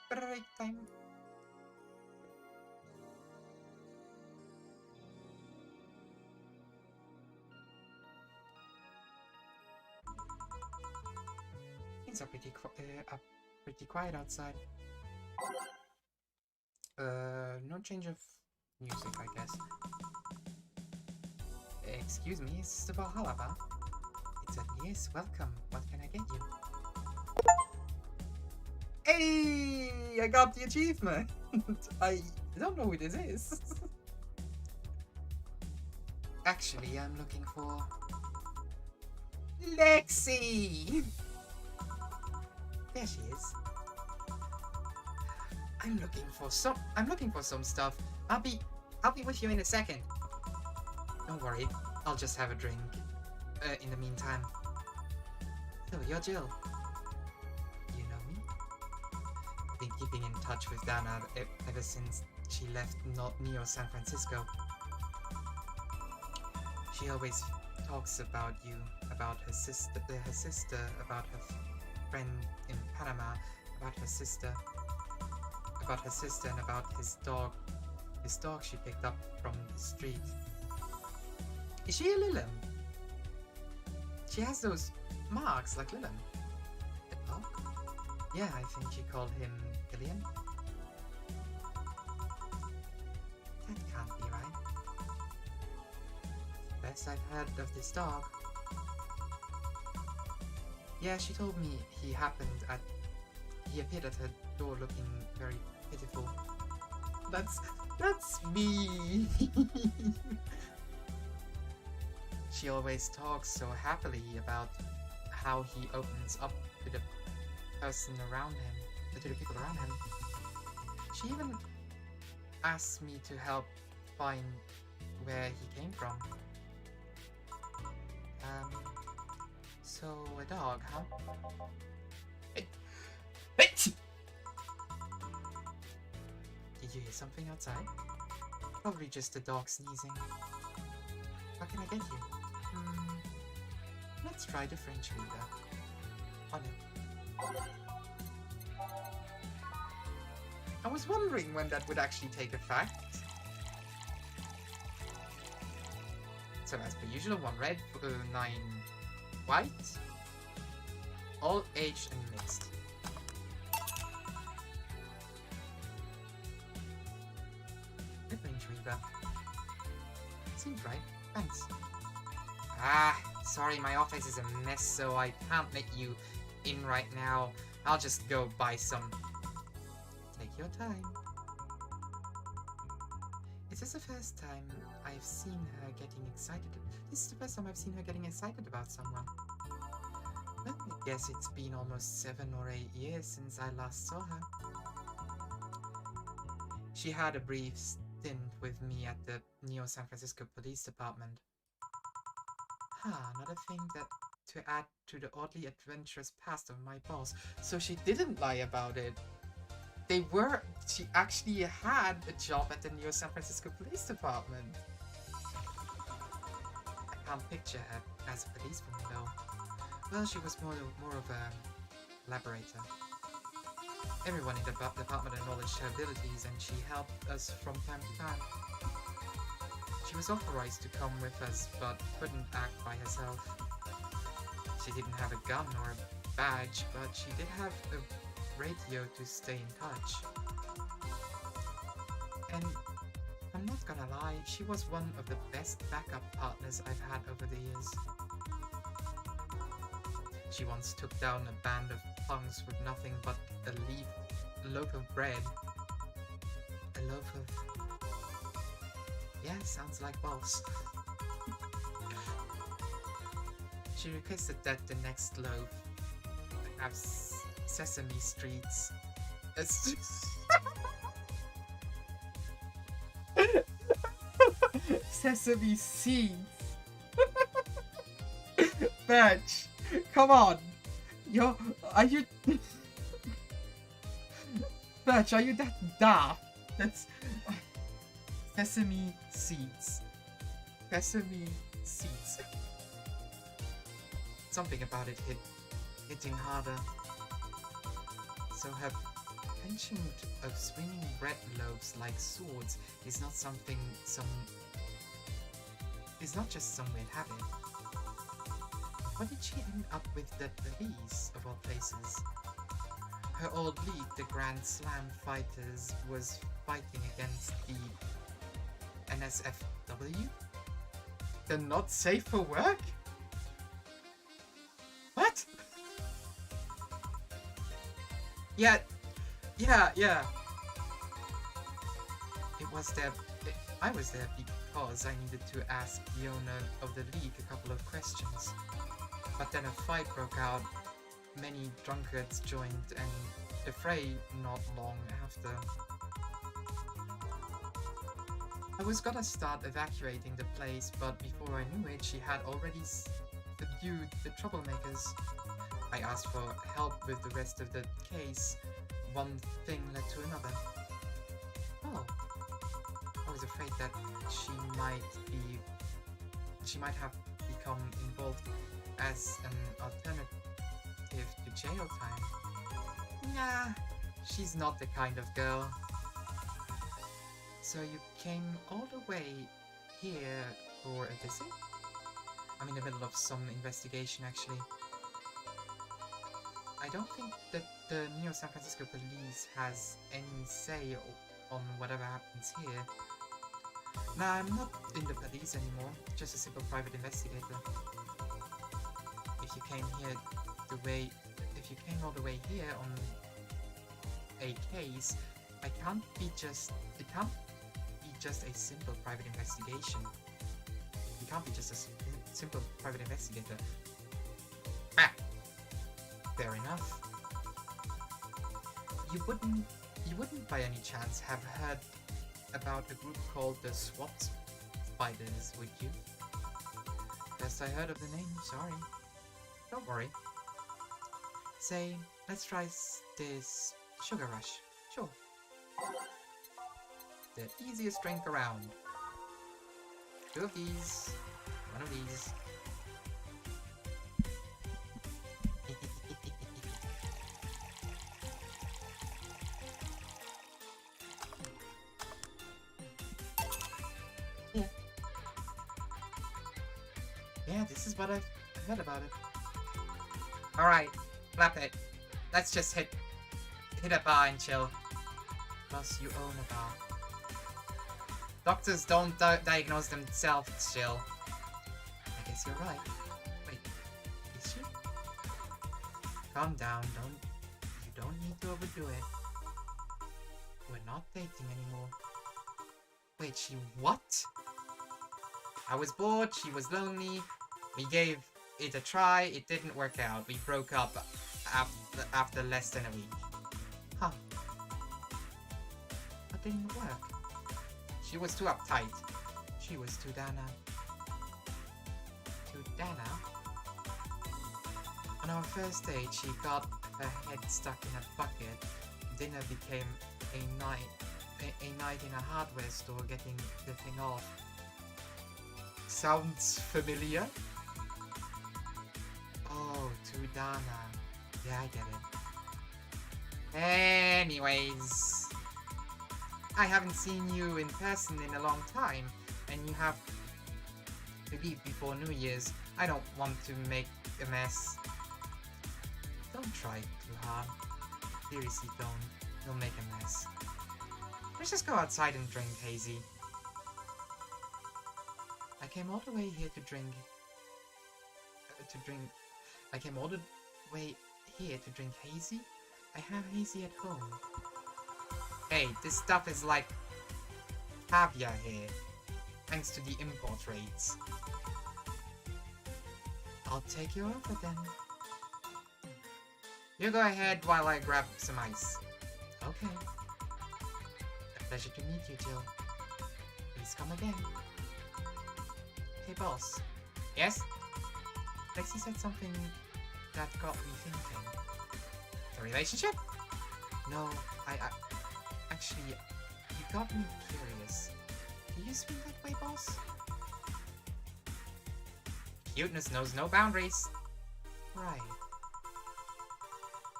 Break time. Things are pretty quiet outside. No change of music, I guess. Excuse me, is this the Valhalla bar? It certainly is. Welcome. What can I get you? Hey! I got the achievement! I don't know who this is. Actually, I'm looking for... Lexi! There she is. I'm looking for some stuff. I'll be with you in a second. Don't worry, I'll just have a drink. In the meantime. So, you're Jill. You know me? Been keeping in touch with Dana ever since she left Neo San Francisco. She always talks about you, about her sister, about her friend in Panama, about her sister, and about his dog she picked up from the street. Is she a Lilem? She has those marks like Lilem. The dog? Yeah, I think she called him Killian. That can't be right. Best I've heard of this dog. Yeah, she told me he appeared at her door looking very pitiful. That's me. She always talks so happily about how he opens up to the person around him, to the people around him. She even asked me to help find where he came from. So a dog, huh? Did you hear something outside? Probably just a dog sneezing. What can I get you? Let's try the French reader. On it. I was wondering when that would actually take effect. So as per usual, 1 red, 9 white. All aged and mixed. Mid-range Reaver. Seems right. Thanks. Ah, sorry, my office is a mess, so I can't let you in right now. I'll just go buy some. Take your time. Is this the first time I've seen her getting excited? This is the first time I've seen her getting excited about someone. Well, I guess it's been almost 7 or 8 years since I last saw her. She had a brief stint with me at the San Francisco Police Department. Another thing that to add to the oddly adventurous past of my boss. So she didn't lie about it. She actually had a job at the San Francisco Police Department. I can't picture her as a policewoman though. Well, she was more of a collaborator. Everyone in the department acknowledged her abilities and she helped us from time to time. She was authorized to come with us but couldn't act by herself. She didn't have a gun or a badge, but she did have a radio to stay in touch. And I'm not gonna lie, she was one of the best backup partners I've had over the years. She once took down a band of punks with nothing but a loaf of bread. A loaf of... Yeah, sounds like balls. She requested that the next loaf have sesame streets. Sesame seeds. Bitch, come on. Are you Birch, are you that daft? That's sesame seeds. Sesame seeds. Something about it hitting harder. So her penchant of swinging bread loaves like swords is not just some weird habit. What did she end up with the police, of all places? Her old league, the Grand Slam Fighters, was fighting against the NSFW? They're not safe for work? What? Yeah. I was there because I needed to ask the owner of the league a couple of questions. But then a fight broke out, many drunkards joined, and the fray not long after. I was gonna start evacuating the place, but before I knew it, she had already subdued the troublemakers. I asked for help with the rest of the case. One thing led to another. Oh. I was afraid that she might have become involved as an alternative to jail time. Nah, she's not the kind of girl. So you came all the way here for a visit? I'm in the middle of some investigation, actually. I don't think that the San Francisco police has any say on whatever happens here. Nah, I'm not in the police anymore, just a simple private investigator. If you came all the way here on a case, it can't be just a simple private investigation. You can't be just a simple private investigator. Ah! Fair enough. You wouldn't by any chance have heard about a group called the SWAT Spiders, would you? First I heard of the name, sorry. Don't worry. Say, let's try this Sugar Rush. Sure. The easiest drink around. 2 of these. 1 of these. Yeah, this is what I've heard about it. Alright, flap it. Let's just hit a bar and chill. Plus, you own a bar. Doctors don't diagnose themselves, chill. I guess you're right. Wait, is she? Calm down, you don't need to overdo it. We're not dating anymore. Wait, she what? I was bored, she was lonely, we gave it a try, it didn't work out. We broke up after less than a week. Huh. What didn't work? She was too uptight. She was too Dana. Too Dana? On our first date, she got her head stuck in a bucket. Dinner became a night in a hardware store getting the thing off. Sounds familiar? Oh, to Dana. Yeah, I get it. Anyways, I haven't seen you in person in a long time, and you have to leave before New Year's. I don't want to make a mess. Don't try too hard. Seriously, don't. You'll make a mess. Let's just go outside and drink, Hazy. I came all the way here to drink. I came all the way here to drink Hazy. I have Hazy at home. Hey, this stuff is like caviar here, thanks to the import rates. I'll take your offer then. You go ahead while I grab some ice. Okay. A pleasure to meet you, Jill. Please come again. Hey, boss. Yes? Lexi said something that got me thinking. The relationship? No, actually, you got me curious. Do you speak that way, boss? Cuteness knows no boundaries. Right.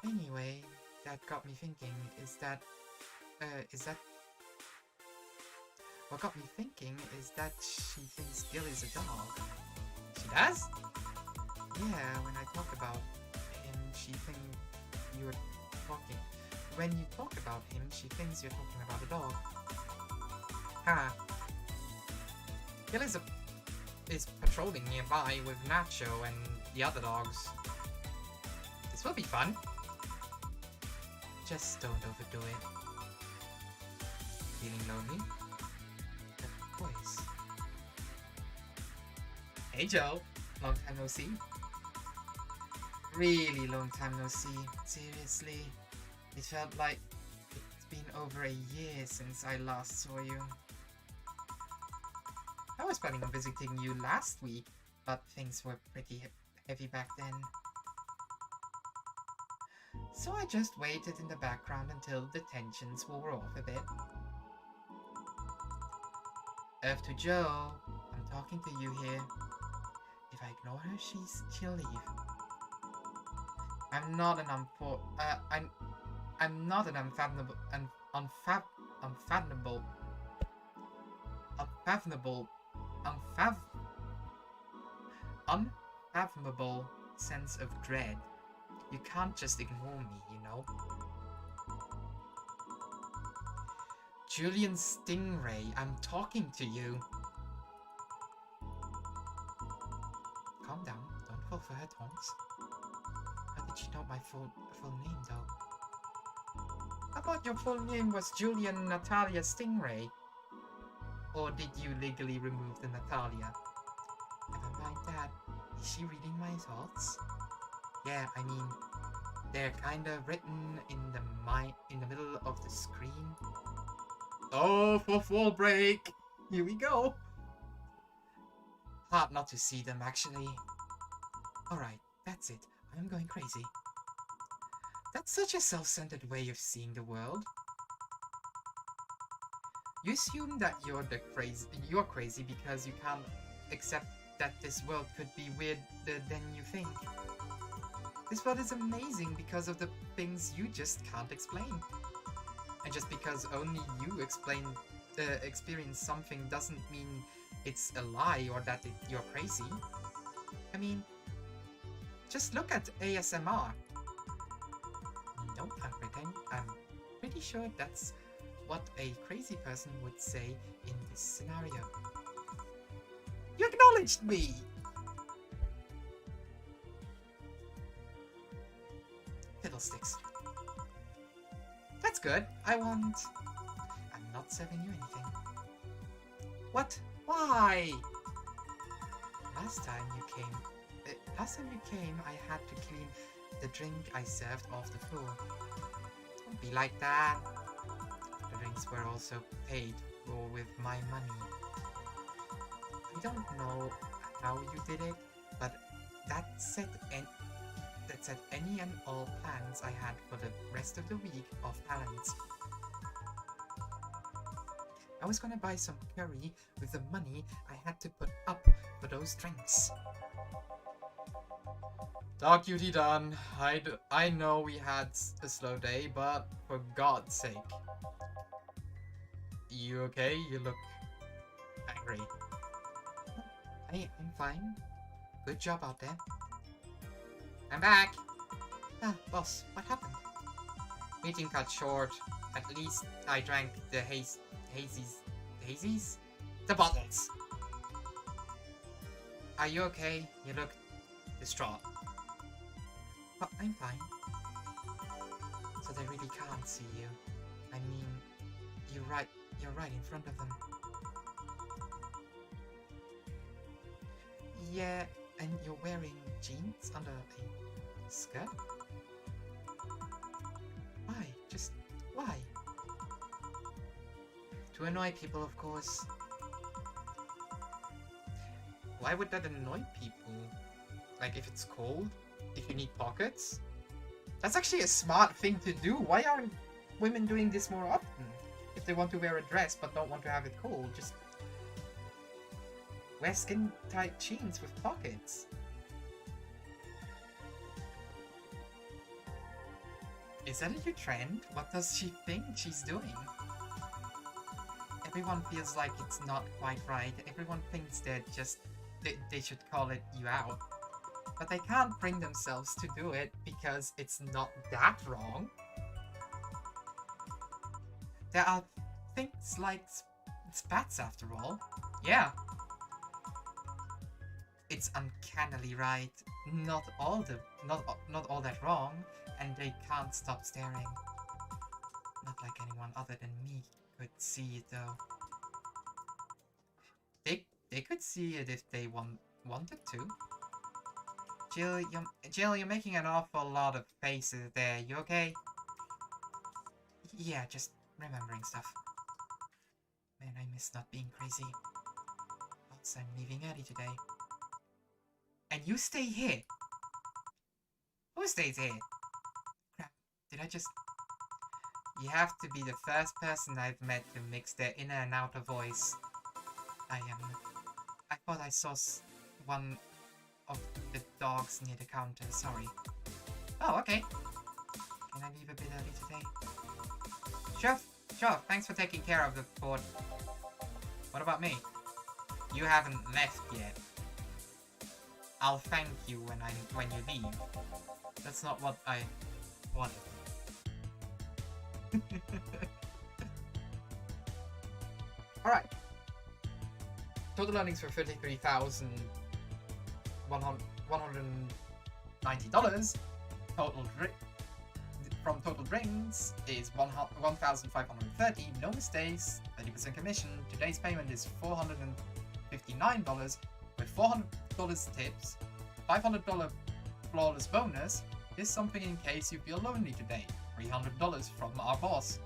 Anyway, that got me thinking, what got me thinking is that she thinks Gil is a dog. She does? Yeah, when I talk about him, she thinks you're talking. When you talk about him, she thinks you're talking about a dog. Huh. Gil is patrolling nearby with Nacho and the other dogs. This will be fun. Just don't overdo it. Feeling lonely? Of course. Hey Joe, long time no see. Really long time no see, seriously. It felt like it's been over a year since I last saw you. I was planning on visiting you last week, but things were pretty heavy back then. So I just waited in the background until the tensions wore off a bit. Earth to Joe, I'm talking to you here. If I ignore her, she'll leave. I'm not an unfathomable sense of dread. You can't just ignore me, you know? Julian Stingray, I'm talking to you. Calm down, don't fall for her taunts. How did she know my full name, though? I thought your full name was Julian Natalia Stingray. Or did you legally remove the Natalia? Never mind that. Is she reading my thoughts? Yeah, I mean, they're kinda written in the middle of the screen. Oh, for fall break! Here we go! Hard not to see them, actually. Alright, that's it. I'm going crazy. That's such a self-centered way of seeing the world. You assume that you're crazy because you can't accept that this world could be weirder than you think. This world is amazing because of the things you just can't explain. And just because only you experience something doesn't mean it's a lie or that you're crazy. I mean, just look at ASMR. Nope, I'm pretty sure that's what a crazy person would say in this scenario. You acknowledged me! Fiddlesticks. That's good. I'm not serving you anything. What? Why? Last time you came, I had to clean the drink I served off the floor. Don't be like that. The drinks were also paid for with my money. I don't know how you did it, but that set any and all plans I had for the rest of the week off balance. I was gonna buy some curry with the money I had to put up for those drinks. Dark duty done. I know we had a slow day, but for God's sake. You okay? You look angry. I'm fine. Good job out there. I'm back! Ah, boss, what happened? Meeting cut short. At least I drank the hazies? The bottles! Are you okay? You look distraught. But I'm fine. So they really can't see you. I mean, you're right in front of them. Yeah, and you're wearing jeans under a skirt? Why? Just why? To annoy people, of course. Why would that annoy people? Like, if it's cold? If you need pockets? That's actually a smart thing to do. Why aren't women doing this more often? If they want to wear a dress but don't want to have it cold, just wear skin-tight jeans with pockets. Is that a new trend? What does she think she's doing? Everyone feels like it's not quite right. Everyone thinks they should call you out. But they can't bring themselves to do it because it's not that wrong. There are things like spats after all. Yeah. It's uncannily right. Not all that wrong, and they can't stop staring. Not like anyone other than me could see it though. They could see it if they wanted to. Jill, you're making an awful lot of faces there. You okay? Yeah, just remembering stuff. Man, I miss not being crazy. Lots, I'm leaving early today. And you stay here? Who stays here? Crap, did I just... You have to be the first person I've met to mix their inner and outer voice. I thought I saw one of the dogs near the counter, sorry. Oh, okay. Can I leave a bit early today? Sure, thanks for taking care of the fort. What about me? You haven't left yet. I'll thank you when you leave. That's not what I wanted. Alright. Total earnings for $33,190. From total drinks is 1,530. No mistakes. 30% commission. Today's payment is $459 with $400 tips. $500 flawless bonus. Here's something in case you feel lonely today. $300 from our boss.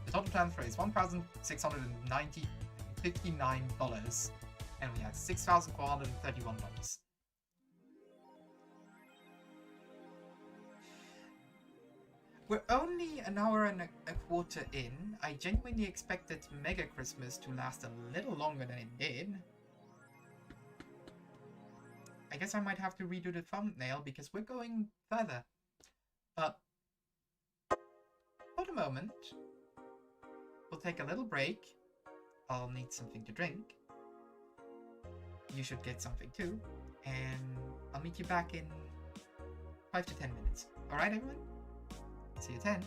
The total transfer is $1,659, and we have $6,431. We're only an hour and a quarter in. I genuinely expected Mega Christmas to last a little longer than it did. I guess I might have to redo the thumbnail because we're going further. But for the moment, we'll take a little break. I'll need something to drink. You should get something too. And meet you back in 5 to 10 minutes. Alright, everyone? See you 10.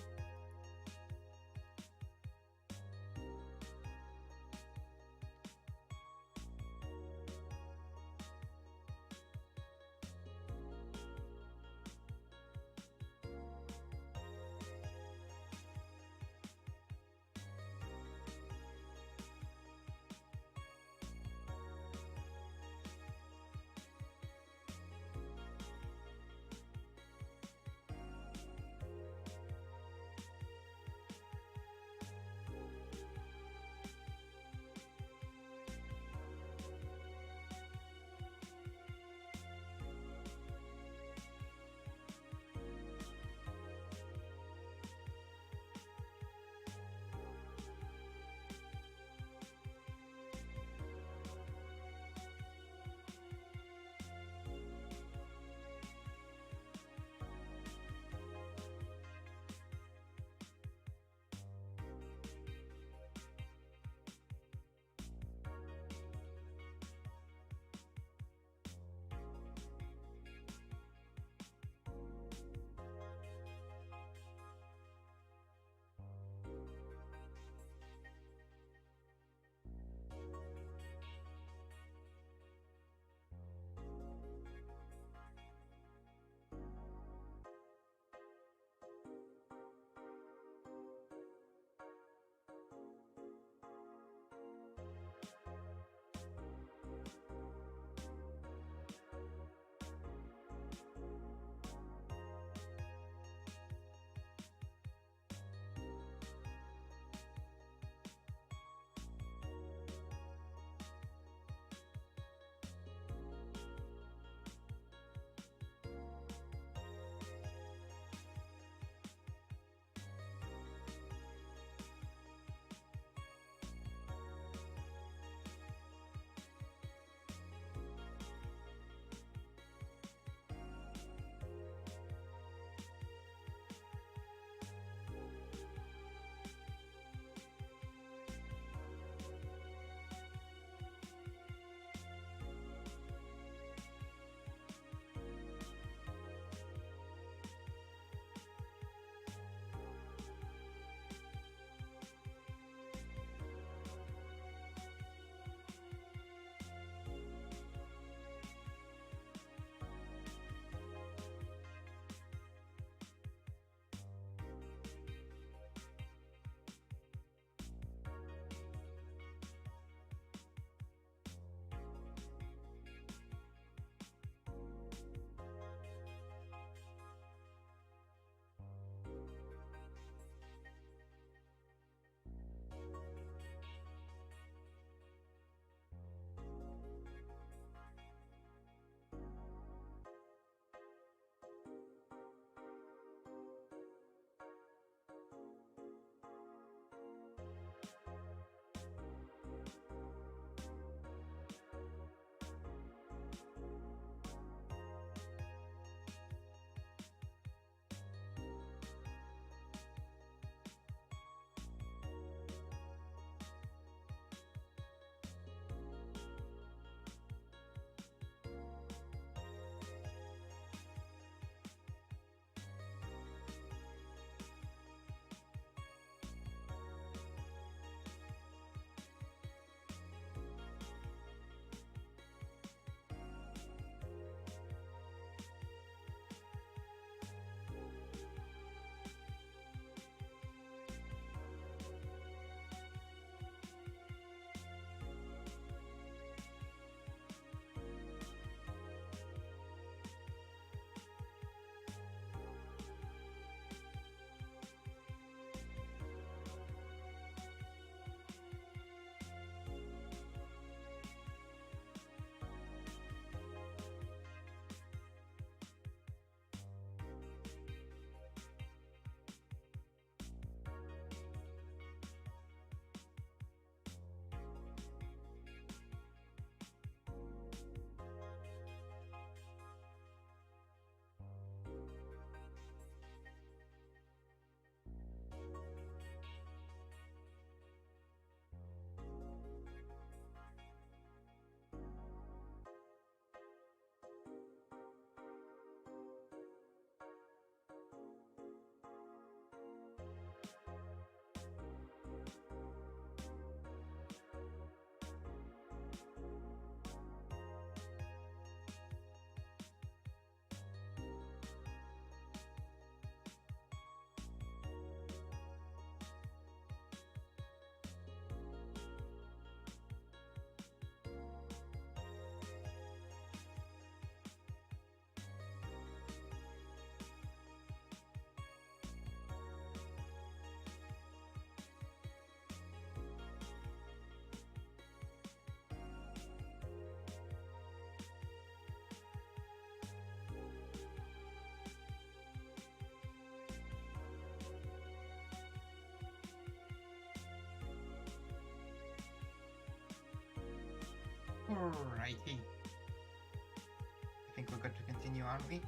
Alrighty. I think we're good to continue, aren't we?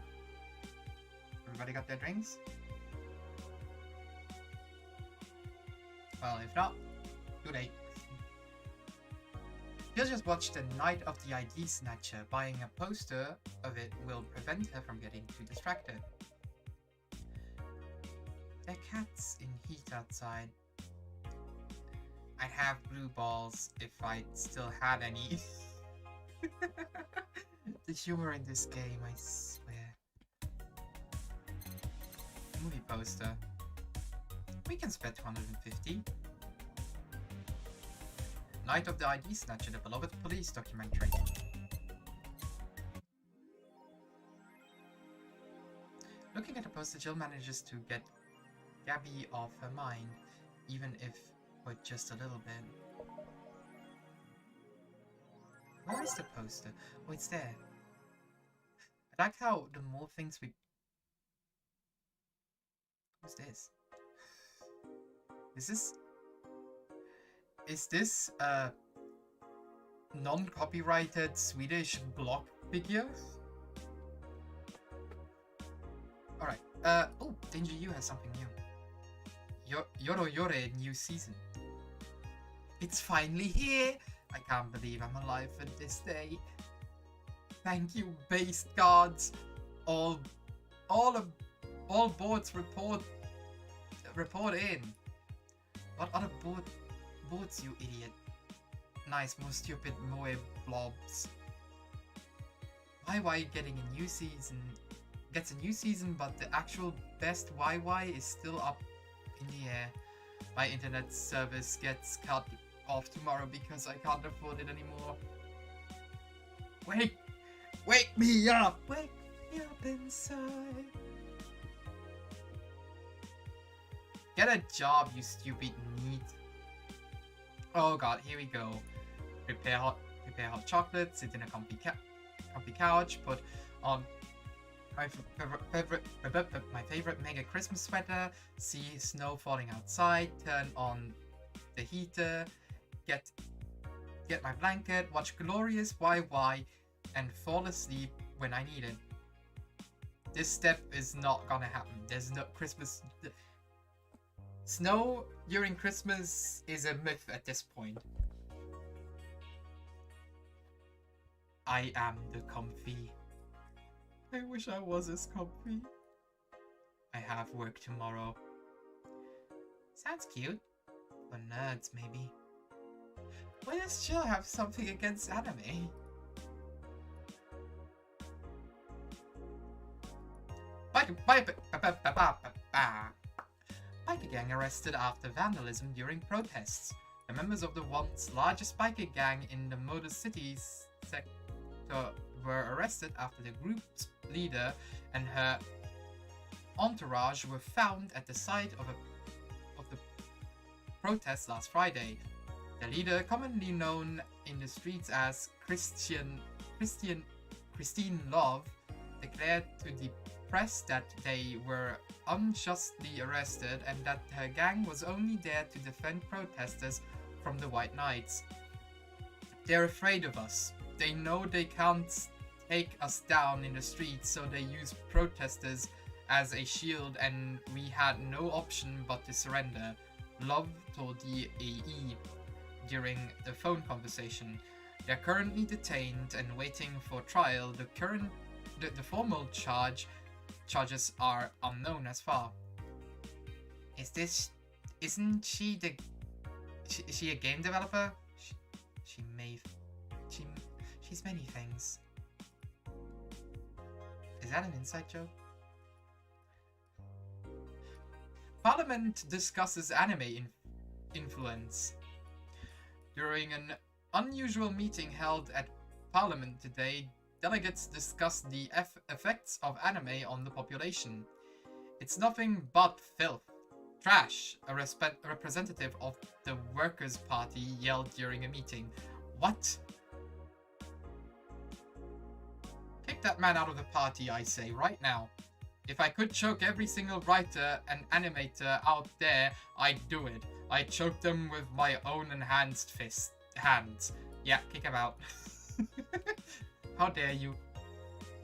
Everybody got their drinks? Well, if not, too late. She'll just watch the Night of the ID Snatcher. Buying a poster of it will prevent her from getting too distracted. There are cats in heat outside. I'd have blue balls if I still had any. The humor in this game, I swear. Movie poster. We can spare 250. Night of the ID Snatcher, the beloved police documentary. Looking at the poster, Jill manages to get Gabby off her mind, even if for just a little bit. Where is the poster? Oh, it's there. I like how the more things we... Who's this? Is this a non-copyrighted Swedish block figure? Alright, oh, Danger U has something new. Yoro Yore new season. It's finally here! I can't believe I'm alive for this day. Thank you, base guards. All boards report in. What other boards, you idiot? Nice, more stupid moe blobs. YY getting a new season. Gets a new season, but the actual best YY is still up in the air. My internet service gets cut off tomorrow because I can't afford it anymore. Wake me up! Wake me up inside. Get a job, you stupid NEET. Oh god, here we go. Prepare hot chocolate, sit in a comfy couch, put on my favorite mega Christmas sweater, see snow falling outside, turn on the heater, get my blanket, watch glorious YY, and fall asleep when I need it. This step is not gonna happen. There's no Christmas... Snow during Christmas is a myth at this point. I am the comfy. I wish I was as comfy. I have work tomorrow. Sounds cute. For nerds, maybe. Why does Jill have something against anime? Biker gang arrested after vandalism during protests. The members of the once largest biker gang in the Motor City sector were arrested after the group's leader and her entourage were found at the site of the protest last Friday. The leader, commonly known in the streets as Christine Love, declared to the press that they were unjustly arrested and that her gang was only there to defend protesters from the White Knights. They're afraid of us. They know they can't take us down in the streets, so they use protesters as a shield, and we had no option but to surrender, Love told the AE during the phone conversation. They're currently detained and waiting for trial. The formal charges are unknown as far. Isn't she is she a game developer? She's many things. Is that an inside joke? Parliament discusses anime influence. During an unusual meeting held at Parliament today, delegates discussed the effects of anime on the population. It's nothing but filth. Trash, a representative of the Workers' Party yelled during a meeting. What? Kick that man out of the party, I say, right now. If I could choke every single writer and animator out there, I'd do it. I'd choke them with my own enhanced hands. Yeah, kick him out. How dare you?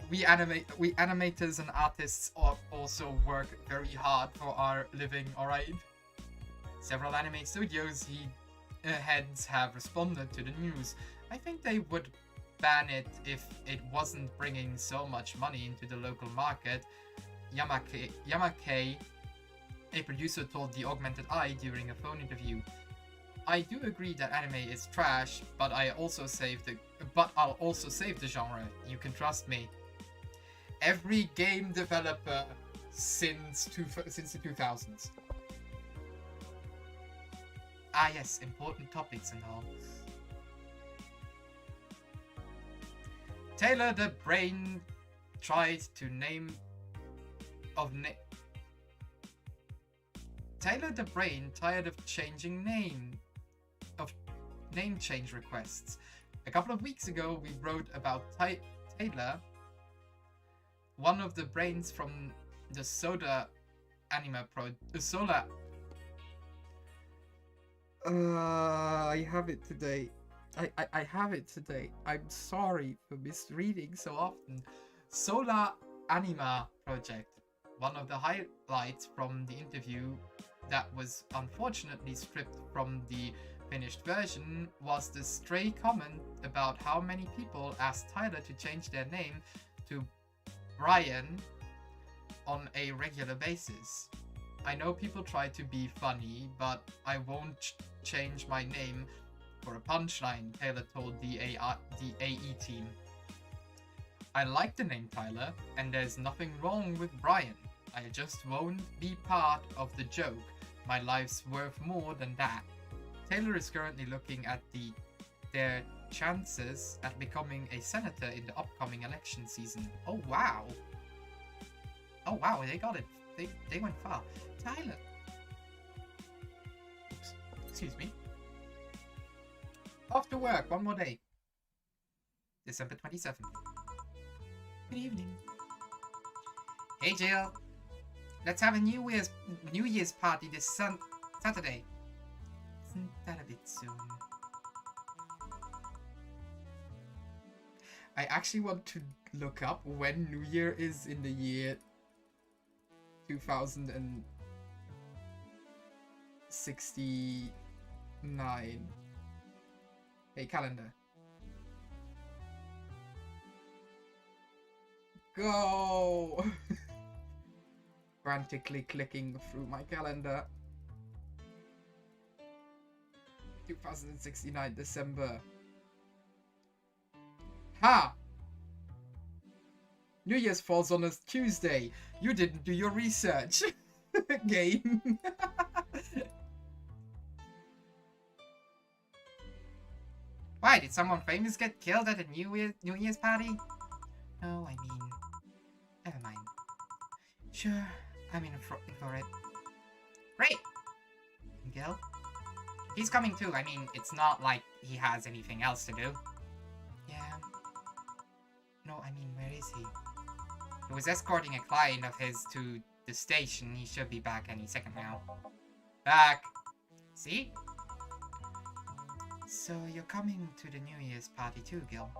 We animators and artists also work very hard for our living, alright? Several anime studios heads have responded to the news. I think they would ban it if it wasn't bringing so much money into the local market. Yamake, a producer, told the Augmented Eye during a phone interview. I do agree that anime is trash, but I'll also save the genre. You can trust me. Every game developer since the 2000s. Ah yes, important topics and all. Taylor the Brain tried to Taylor the Brain tired of name change requests. A couple of weeks ago, we wrote about Taylor, one of the brains from the Soda anime Solar. I have it today. I have it today. I'm sorry for misreading so often. Solar Anima Project. One of the highlights from the interview that was unfortunately stripped from the finished version was the stray comment about how many people asked Tyler to change their name to Brian on a regular basis. I know people try to be funny, but I won't change my name for a punchline, Taylor told the AE team. I like the name Tyler, and there's nothing wrong with Brian. I just won't be part of the joke. My life's worth more than that. Taylor is currently looking at their chances at becoming a senator in the upcoming election season. Oh wow! Oh wow, they got it. They went far. Tyler. Oops. Excuse me. Off to work, one more day. December 27th. Good evening. Hey Jill. Let's have a New Year's party this Saturday. Isn't that a bit soon? I actually want to look up when New Year is in the year 2069. Hey, calendar. Go! Frantically clicking through my calendar. 2069 December. Ha! New Year's falls on a Tuesday. You didn't do your research. Game. Why, did someone famous get killed at a New Year's party? No, I mean... Never mind. Sure, I'm in for it. Great! Gil? He's coming too. I mean, it's not like he has anything else to do. Yeah. No, I mean, where is he? He was escorting a client of his to the station. He should be back any second now. Back! See? So, you're coming to the New Year's party too, Gil?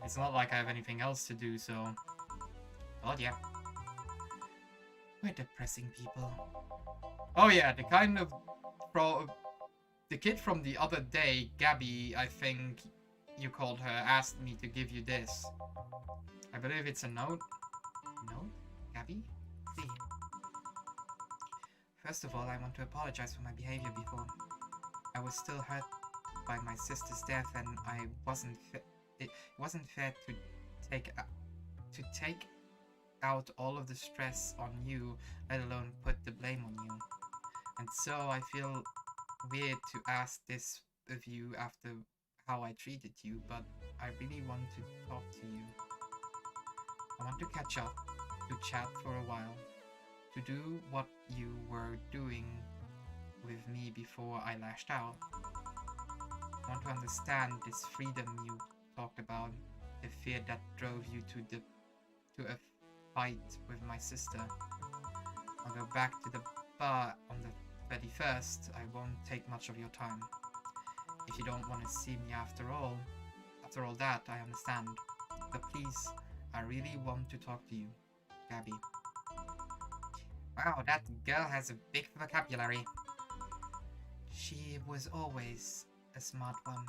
It's not like I have anything else to do, so... Oh, yeah. We're depressing people. Oh, yeah, the kind of... The kid from the other day, Gabby, I think you called her, asked me to give you this. I believe it's a note. Note? Gabby? See. First of all, I want to apologize for my behavior before. I was still hurt by my sister's death, and it wasn't fair to take out all of the stress on you, let alone put the blame on you. And so I feel weird to ask this of you after how I treated you, but I really want to talk to you. I want to catch up, to chat for a while, to do what you were doing with me before I lashed out. I want to understand this freedom you talked about, the fear that drove you to a fight with my sister. I'll go back to the bar on the 31st. I won't take much of your time. If you don't want to see me after all that, I understand. But please, I really want to talk to you, Gabby. Wow, that girl has a big vocabulary. She was always a smart one.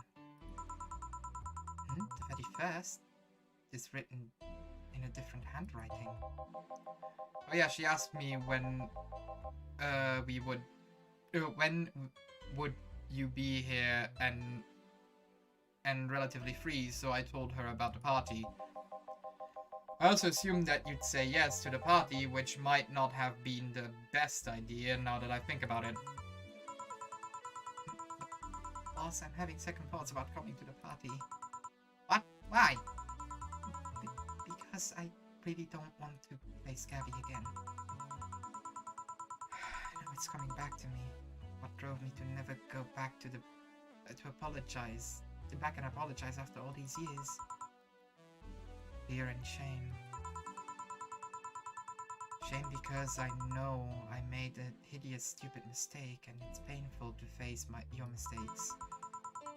The very first is written in a different handwriting. Oh yeah, she asked me when when would you be here and relatively free, so I told her about the party. I also assumed that you'd say yes to the party, which might not have been the best idea now that I think about it. Boss, I'm having second thoughts about coming to the party. What? Why? Because I really don't want to face Gabby again. Now it's coming back to me. What drove me to never go back to apologize. Back and apologize after all these years. Fear and shame. Shame because I know I made a hideous, stupid mistake, and it's painful to face your mistakes.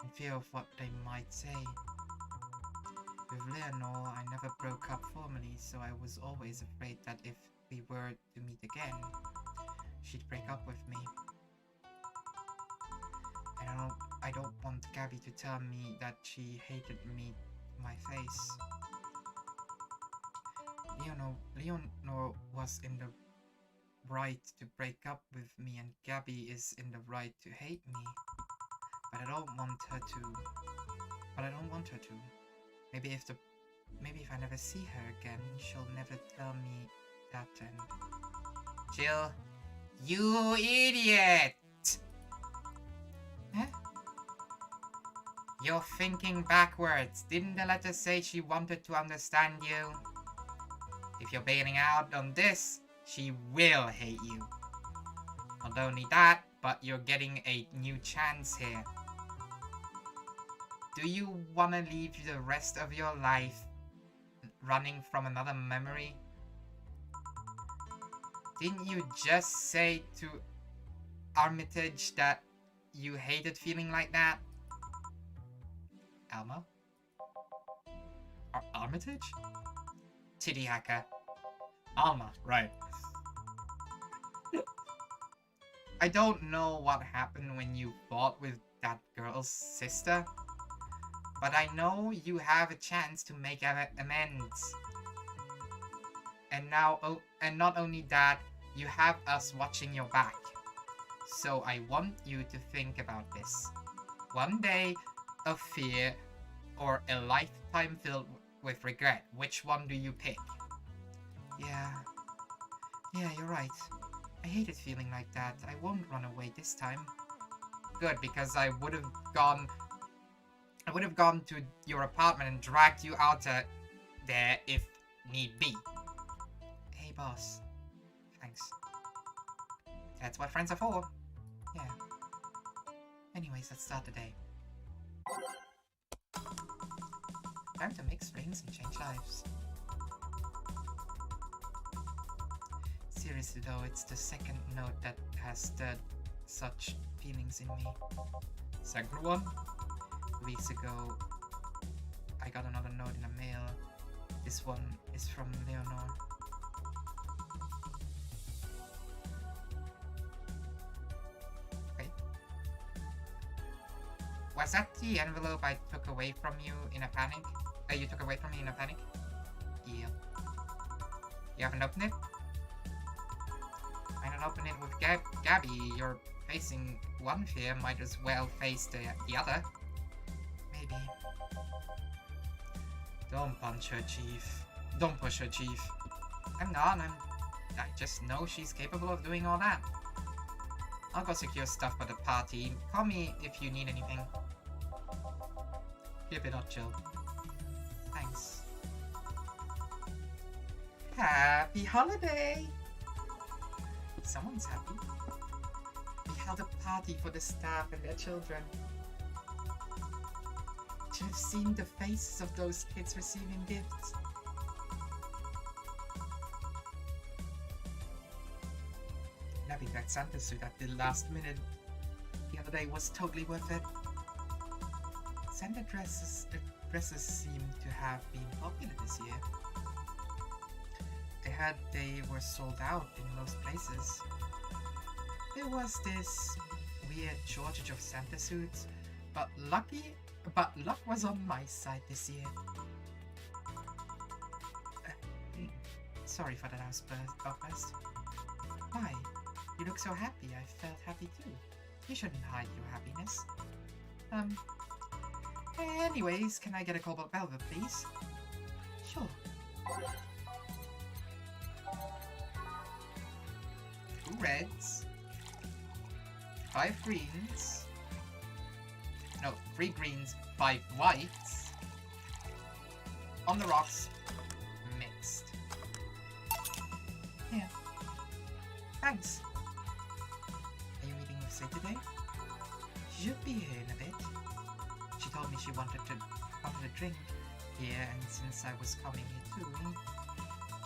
And fear of what they might say. With Leonor, I never broke up formally, so I was always afraid that if we were to meet again, she'd break up with me. I don't want Gabby to tell me that she hated me to my face. Leonor was in the right to break up with me, and Gabby is in the right to hate me. But I don't want her to. Maybe if I never see her again, she'll never tell me that, and... Jill, you idiot! Huh? You're thinking backwards. Didn't the letter say she wanted to understand you? If you're bailing out on this, she will hate you. Not only that, but you're getting a new chance here. Do you want to leave the rest of your life running from another memory? Didn't you just say to Armitage that you hated feeling like that? Alma? Armitage? Titty hacker. Alma, right. I don't know what happened when you fought with that girl's sister, but I know you have a chance to make amends. And not only that, you have us watching your back. So I want you to think about this. One day of fear or a lifetime filled with regret. Which one do you pick? Yeah, you're right. I hated feeling like that. I won't run away this time. Good, because I would have gone to your apartment and dragged you out there if need be. Hey, boss. Thanks. That's what friends are for. Yeah. Anyways, let's start the day. Time to make friends and change lives. Seriously though, it's the second note that has stirred such feelings in me. Second one? Weeks ago, I got another note in the mail. This one is from Leonor. Okay. Was that the envelope I took away from you in a panic? You took away from me in a panic? Yeah. You haven't opened it? I don't open it with Gabby. You're facing one fear, might as well face the other. Maybe. Don't punch her, Chief. Don't push her, Chief. I'm not. I just know she's capable of doing all that. I'll go secure stuff for the party. Call me if you need anything. Keep it up, Jill. Thanks. Happy holiday! Someone's happy. We held a party for the staff and their children. To have seen the faces of those kids receiving gifts. Having that Santa suit at the last minute the other day was totally worth it. Santa dresses dresses seem to have been popular this year. They were sold out in most places. There was this weird shortage of Santa suits, but luck was on my side this year. Sorry for that outburst. Why? You look so happy. I felt happy too. You shouldn't hide your happiness. Anyways, can I get a cobalt velvet, please? Sure. 2 reds. 5 greens. No, 3 greens, 5 whites. On the rocks. Mixed. Here. Thanks. Are you meeting with Sid today? She should be here in a bit. She told me she wanted a drink here, and since I was coming here too,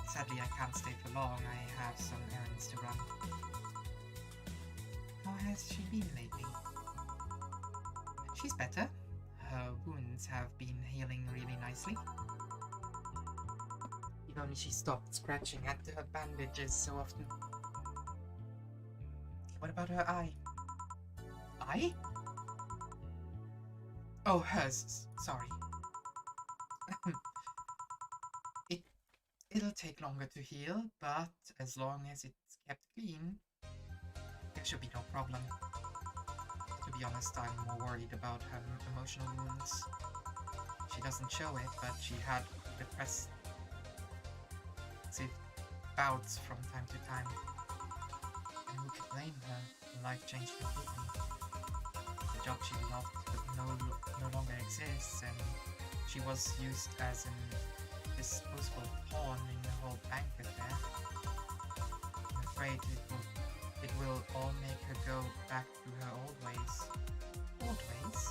sadly I can't stay for long. I have some errands to run. How has she been lately? She's better. Her wounds have been healing really nicely. If only she stopped scratching at her bandages so often. What about her eye? Eye? Oh, hers. Sorry. It'll take longer to heal, but as long as it's kept clean, there should be no problem. To be honest, I'm more worried about her emotional wounds. She doesn't show it, but she had depressive bouts from time to time. And who could blame her? Her life changed completely. The job she loved no longer exists, and she was used as an disposable pawn in the whole banquet there. I'm afraid it will all make her go back to her old ways. Old ways?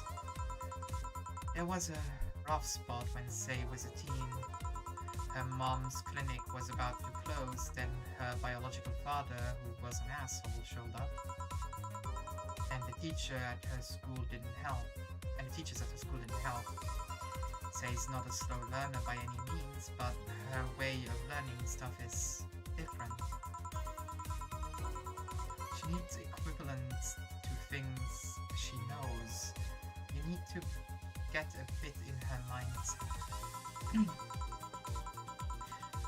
There was a rough spot when Say was a teen. Her mom's clinic was about to close, then her biological father, who was an asshole, showed up. And the teacher at her school didn't help. And the teachers at her school didn't help. Say's not a slow learner by any means, but her way of learning stuff is different. She needs equivalents to things she knows. You need to get a bit in her mindset.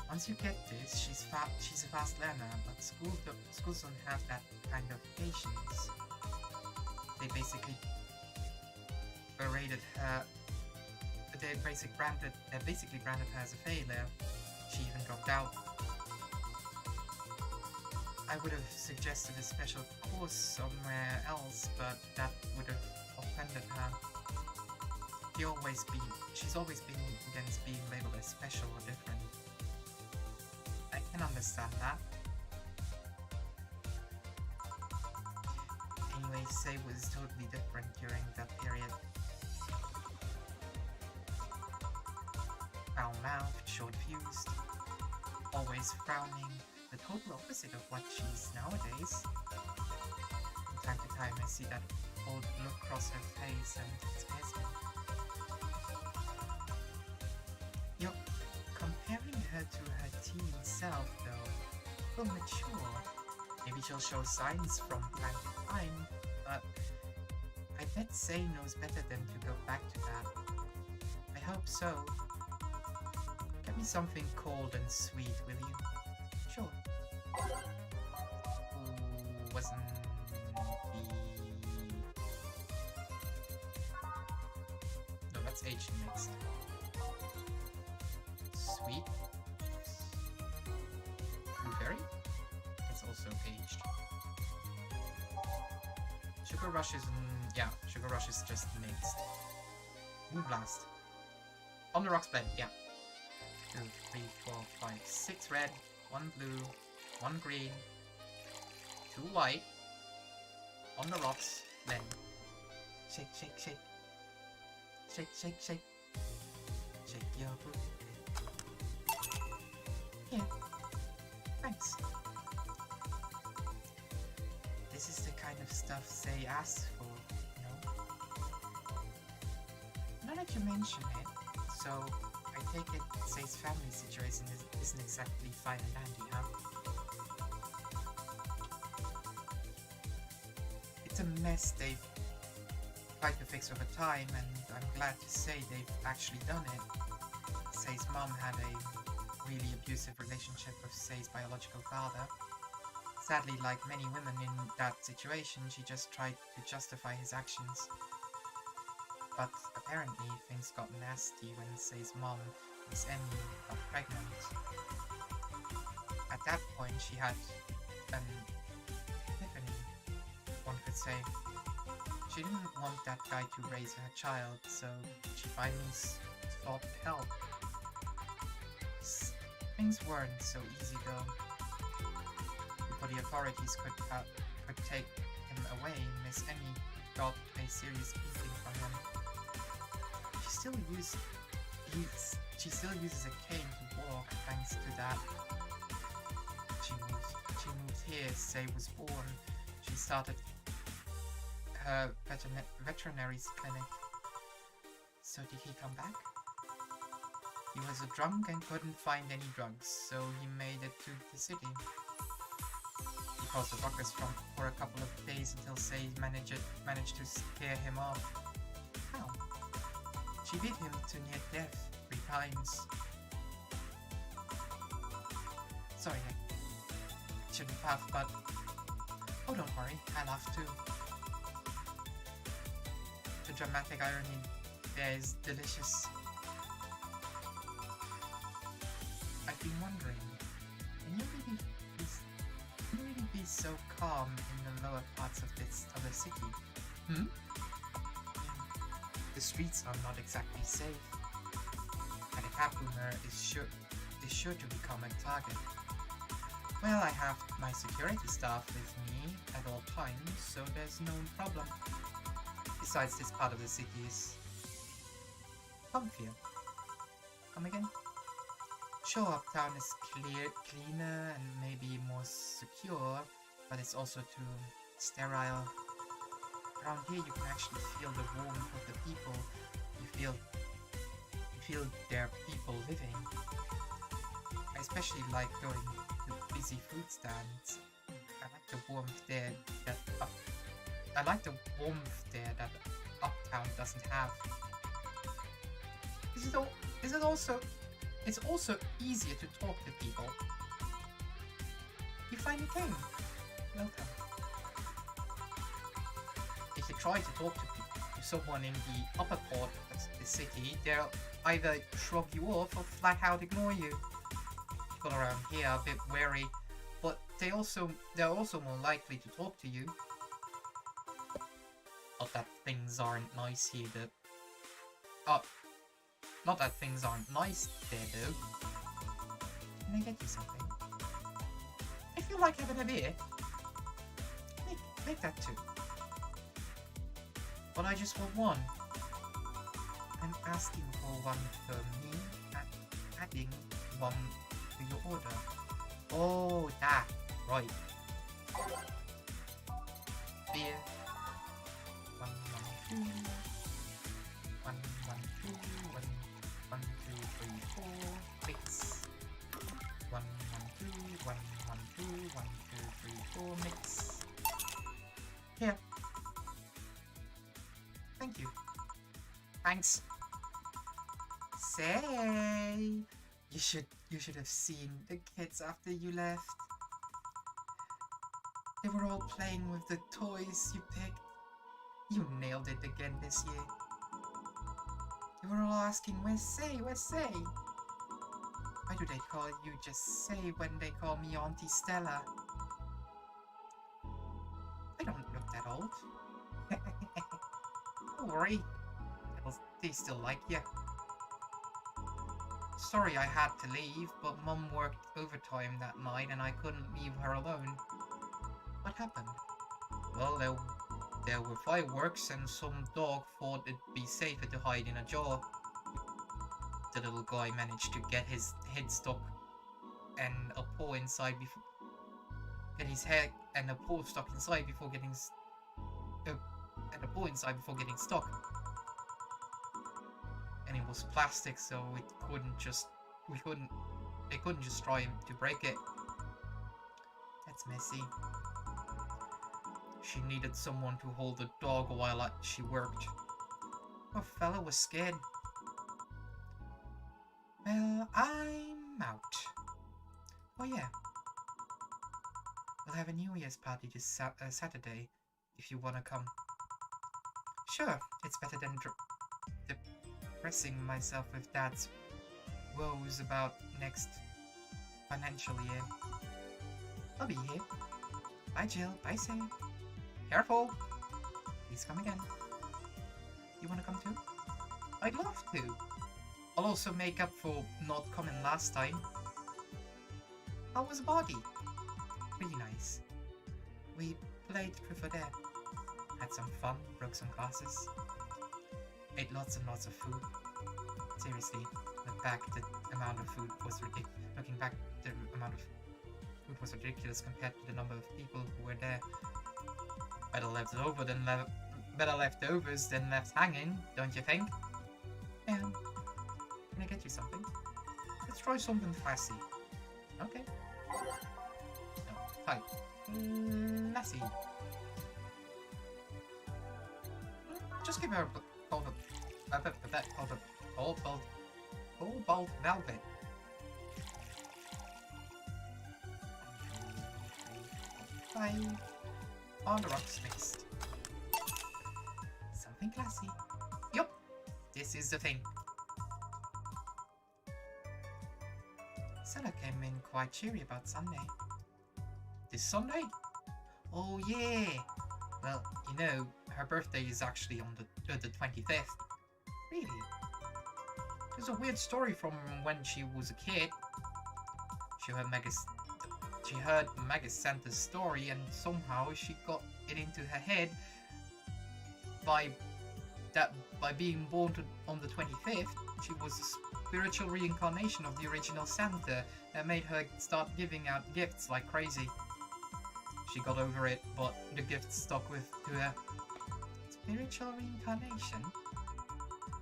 Once you get this, she's a fast learner, but schools don't have that kind of patience. They basically berated her. They basically branded her as a failure. She even dropped out. I would have suggested a special course somewhere else, but that would have offended her. She's always been against being labeled as special or different. I can understand that. Anyway, Say was totally different during that period. Foul-mouthed, short-fused, always frowning, the total opposite of what she's nowadays. From time to time I see that old look cross her face and it scares me. You're comparing her to her teen self though. Will mature. Maybe she'll show signs from time to time, but I bet Say knows better than to go back to that. I hope so. Get me something cold and sweet, will you? Sure. Ooh, wasn't No, that's aged mixed. Sweet. Blueberry? That's also aged. Sugar Rush is... yeah, Sugar Rush is just mixed. Moonblast. On the Rocks blend, yeah. 2, 3, 4, 5, 6 red, 1 blue, 1 green, 2 white. On the Rocks blend. Shake, shake, shake. Shake, shake, shake. Shake your booty. Here. Thanks. This is the kind of stuff Say asks for, you know? Now that you mention it, So, I take it Say's family situation isn't exactly fine and dandy, huh? It's a mess they've tried to fix over time, and I'm glad to say they've actually done it. Say's mom had a really abusive relationship with Say's biological father. Sadly, like many women in that situation, she just tried to justify his actions. But apparently things got nasty when Say's mom, Miss Emmy, got pregnant. At that point she had an epiphany, one could say. She didn't want that guy to raise her child, so she finally sought help. Things weren't so easy though. Before the authorities could take him away, Miss Emmy got a serious beating from him. She still uses a cane to walk thanks to that. She moved here, Say was born. She started her veterinary clinic. So did he come back? He was a drunk and couldn't find any drugs, so he made it to the city. He caused the doctors for a couple of days until Say managed to scare him off. How? She beat him to near death 3 times. Sorry, I shouldn't have, but... Oh, don't worry, I laughed too. The dramatic irony there is delicious. I've been wondering, can you really be so calm in the lower parts of the city? The streets are not exactly safe, and a cab boomer is sure to become a target. Well, I have my security staff with me at all times, so there's no problem. Besides, this part of the city is comfier. Come again? Sure, uptown is cleaner and maybe more secure, but it's also too sterile. Around here you can actually feel the warmth of the people. You feel there are people living. I especially like going to busy food stands. I like the warmth there that uptown doesn't have. It's also easier to talk to people. You finally came. Welcome. If you try to talk to someone in the upper part of the city, they'll either shrug you off or flat out ignore you. People around here are a bit wary, but they're also more likely to talk to you. Not that things aren't nice here, not that things aren't nice there, though. Can I get you something? If you like having a beer, make that too. But I just want one. I'm asking for one for me and adding one to your order. Oh, that. Right. Beer. 1, 1, 2. 1, 1, 2. 1, 2, 3, 4. Mix. 1, 1, 2. 1, 1, 2. 1, 2, 3, 4. Mix. Here. Thank you. Thanks. Say, you should have seen the kids after you left. They were all playing with the toys you picked. You nailed it again this year. They were all asking, "Where's Say? Where's Say?" Why do they call you just Say when they call me Auntie Stella? I don't look that old. Don't worry. They still like you. Sorry I had to leave, but Mum worked overtime that night and I couldn't leave her alone. What happened? Well, there were fireworks and some dog thought it'd be safer to hide in a jar. The little guy managed to get his head stuck and a paw inside before... Get his head and a paw stuck inside before getting... and a paw inside before getting stuck. and it was plastic, so they couldn't just try to break it. That's messy. She needed someone to hold the dog while she worked. Poor fella was scared. Well, I'm out. Oh yeah. We'll have a New Year's party this Saturday, if you wanna come. Sure, it's better than depressing myself with Dad's woes about next financial year. I'll be here. Bye, Jill. Bye, Sam. Careful! Please come again. You wanna come too? I'd love to. I'll also make up for not coming last time. How was Body? Really nice. We played Truth or Dare. Had some fun, broke some glasses. Ate lots and lots of food. Seriously, looking back, the amount of food was ridiculous compared to the number of people who were there. Better leftovers than left hanging, don't you think? Yeah. Can I get you something? Let's try something classy. Okay. No, type. Classy. Just give her a cobalt velvet. Bye. On the rocks mixed. Something classy. Yup. This is the thing. Stella came in quite cheery about Sunday. This Sunday? Oh yeah! Well, you know, her birthday is actually on the 25th. Really? There's a weird story from when she was a kid. She heard Megas Santa's story and somehow she got it into her head by being born on the 25th, she was a spiritual reincarnation of the original Santa that made her start giving out gifts like crazy. She got over it, but the gifts stuck to her. Spiritual reincarnation?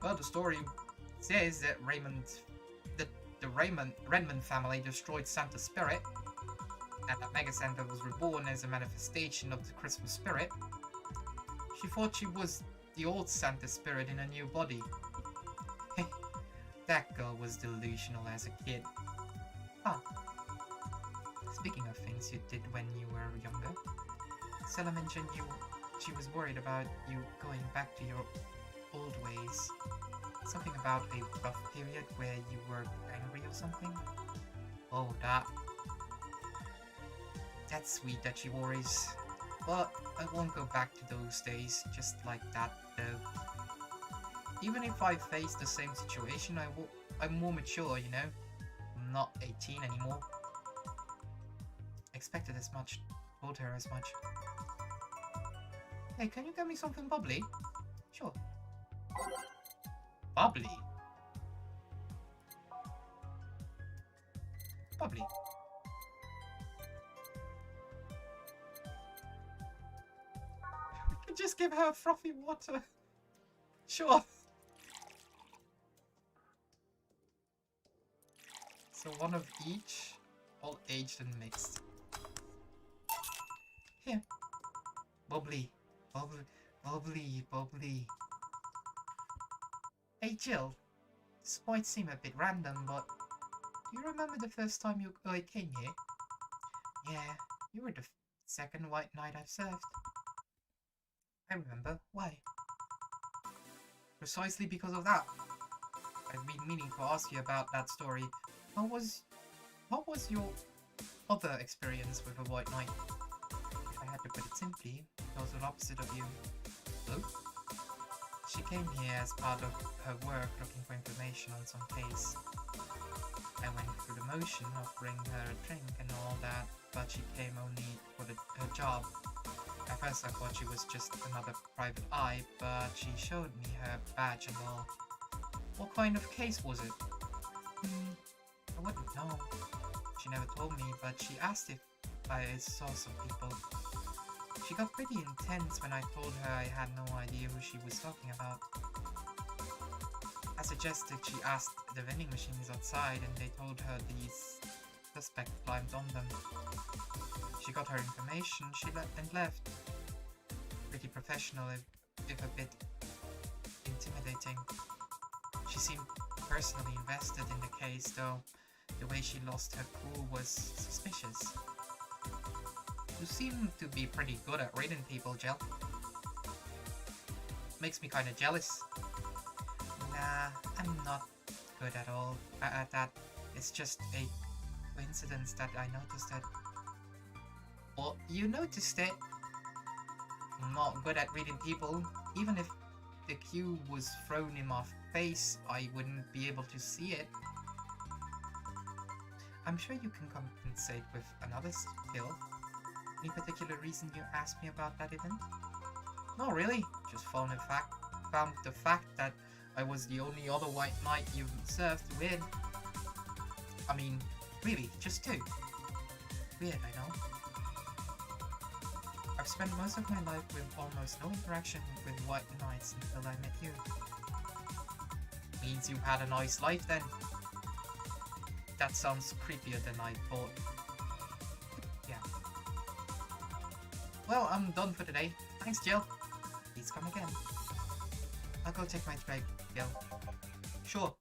Well, the story says that the Redmond family destroyed Santa's spirit, and that Mega Santa was reborn as a manifestation of the Christmas spirit. She thought she was the old Santa spirit in a new body. That girl was delusional as a kid. Huh. Speaking of things you did when you were younger, Stella mentioned she was worried about you going back to your old ways. Something about a rough period where you were angry or something? Oh, that's sweet that she worries. But I won't go back to those days just like that, though. Even if I face the same situation, I'm more mature, you know? I'm not 18 anymore. Expected as much. Told her as much. Hey, can you get me something bubbly? Sure. Bubbly? Bubbly. We could just give her frothy water. Sure. So one of each, all aged and mixed. Here. Bubbly. Bubbly. Bubbly. Bubbly. Hey Jill, this might seem a bit random, but do you remember the first time you came here? Yeah, you were the second white knight I've served. I remember. Why? Precisely because of that. I've been meaning to ask you about that story. What was your other experience with a white knight? If I had to put it simply, it was the opposite of you. Hello? She came here as part of her work looking for information on some case. I went through the motion of bringing her a drink and all that, but she came only for her job. At first I thought she was just another private eye, but she showed me her badge and all. What kind of case was it? I wouldn't know. She never told me, but she asked if I saw some people. She got pretty intense when I told her I had no idea who she was talking about. As suggested, she asked the vending machines outside and they told her these suspect climbed on them. She got her information, and left. Pretty professional, if a bit intimidating. She seemed personally invested in the case, though the way she lost her cool was suspicious. You seem to be pretty good at reading people, Jill. Makes me kinda jealous. Nah, I'm not good at all at that. It's just a coincidence that I noticed it. Well, you noticed it. I'm not good at reading people. Even if the cue was thrown in my face, I wouldn't be able to see it. I'm sure you can compensate with another skill. Any particular reason you asked me about that event? No, really. Just found the fact that I was the only other white knight you served to win. I mean, really, just two. Weird, I know. I've spent most of my life with almost no interaction with white knights until I met you. Means you had a nice life then. That sounds creepier than I thought. Yeah. Well, I'm done for today. Thanks, Jill. Please come again. I'll go take my break, Jill. Sure.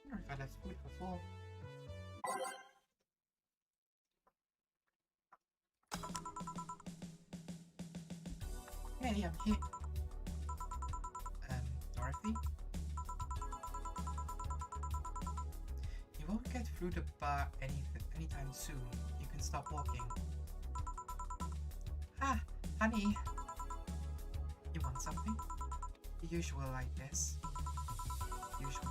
I wonder if I left food before. Hey, I'm here. Dorothy? You won't get through the bar anytime soon. You can stop walking. Ah, honey. You want something? The usual, I guess. Usual.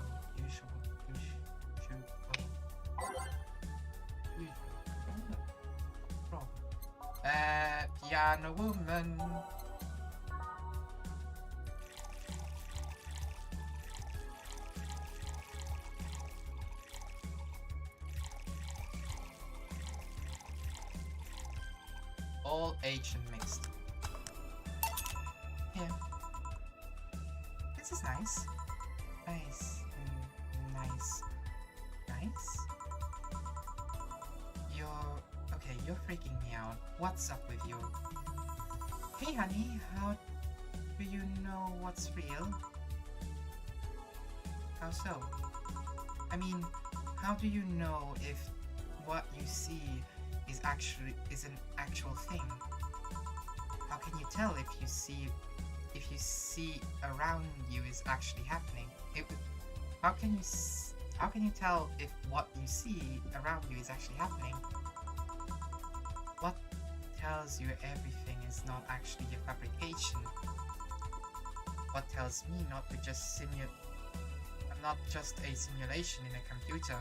Piano woman. All Asian mixed. Here. This is nice. Nice. You're freaking me out. What's up with you? Hey honey, how do you know what's real? How so? I mean, how do you know if what you see is an actual thing? How can you tell if you see around you is actually happening? How can you tell if what you see around you is actually happening? What tells you everything is not actually a fabrication? What tells me not just a simulation in a computer?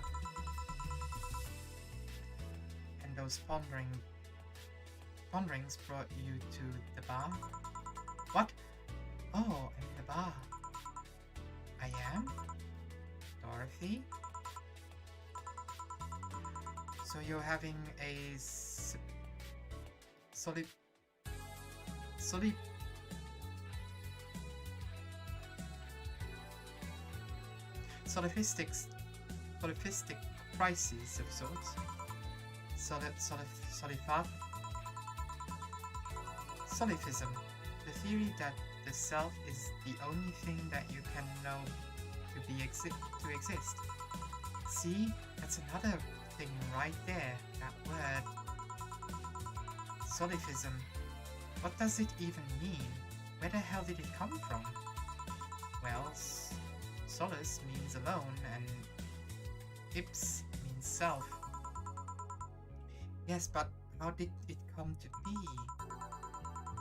And those ponderings brought you to the bar? What? Oh, I'm in the bar. I am? Dorothy? So you're having a solipsistic crisis of sorts. Solipsism, the theory that the self is the only thing that you can know to exist. See, that's another thing right there, that word. Solipsism. What does it even mean? Where the hell did it come from? Well, solace means alone, and ips means self. Yes, but how did it come to be?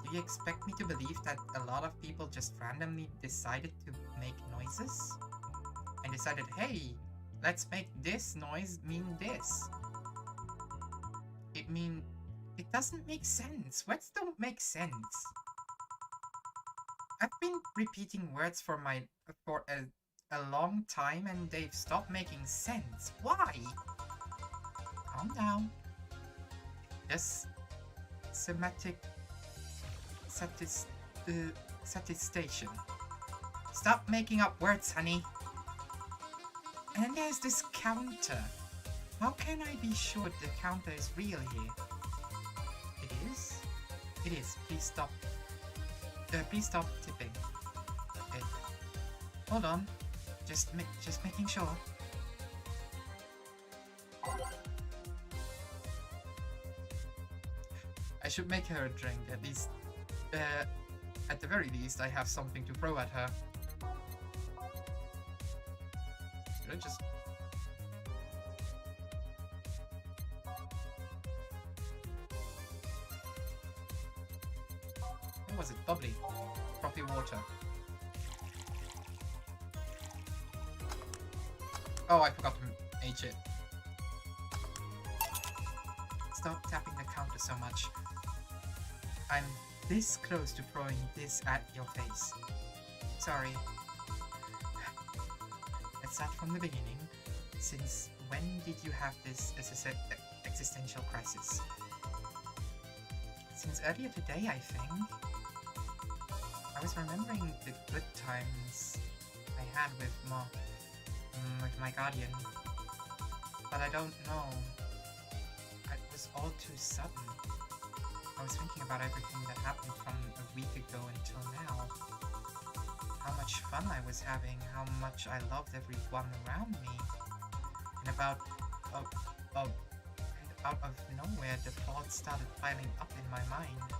Do you expect me to believe that a lot of people just randomly decided to make noises? And decided, hey, let's make this noise mean this. It doesn't make sense. Words don't make sense. I've been repeating words for a long time and they've stopped making sense. Why? Calm down. Just semantic satisfaction. Stop making up words, honey. And then there's this counter. How can I be sure the counter is real here? It is? It is. Please stop. Please stop tipping. Okay. Hold on. Just making sure. I should make her a drink. At least, at the very least, I have something to throw at her. Should I just... What was it? Bubbly. Frothy water. Oh, I forgot to H it. Stop tapping the counter so much. I'm this close to throwing this at your face. Sorry. Let's start from the beginning. Since when did you have this existential crisis? Since earlier today, I think. I was remembering the good times I had with my guardian. But I don't know. It was all too sudden. I was thinking about everything that happened from a week ago until now. How much fun I was having, how much I loved everyone around me. And out of nowhere, the thoughts started piling up in my mind.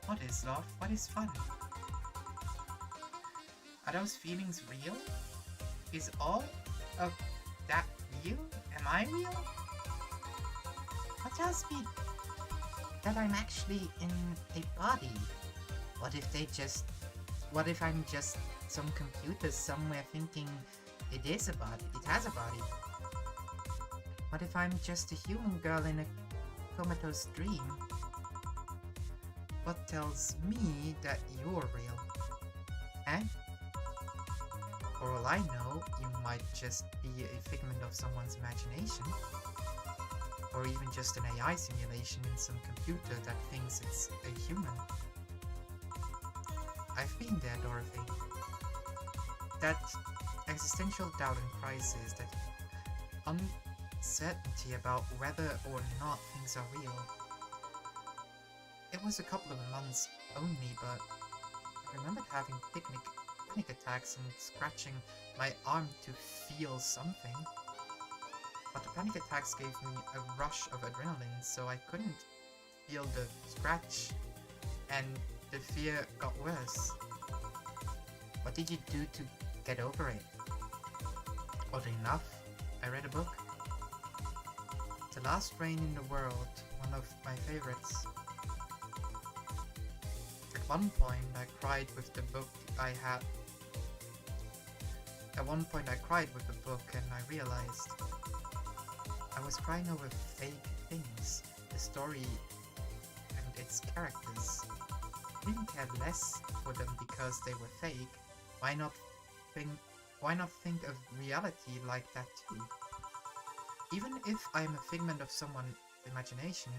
What is love? What is fun? Are those feelings real? Is all of that real? Am I real? What tells me that I'm actually in a body? What if I'm just some computer somewhere thinking it is a body, it has a body? What if I'm just a human girl in a comatose dream? What tells me that you're real? Eh? For all I know, you might just be a figment of someone's imagination. Or even just an AI simulation in some computer that thinks it's a human. I've been there, Dorothy. That existential doubt and crisis, that uncertainty about whether or not things are real. It was a couple of months only, but I remembered having panic attacks and scratching my arm to feel something. But the panic attacks gave me a rush of adrenaline, so I couldn't feel the scratch, and the fear got worse. What did you do to get over it? Oddly enough, I read a book. The Last Rain in the World, one of my favorites. At one point I cried with the book and I realized I was crying over fake things, the story and its characters. I didn't care less for them because they were fake. Why not think of reality like that too? Even if I'm a figment of someone's imagination,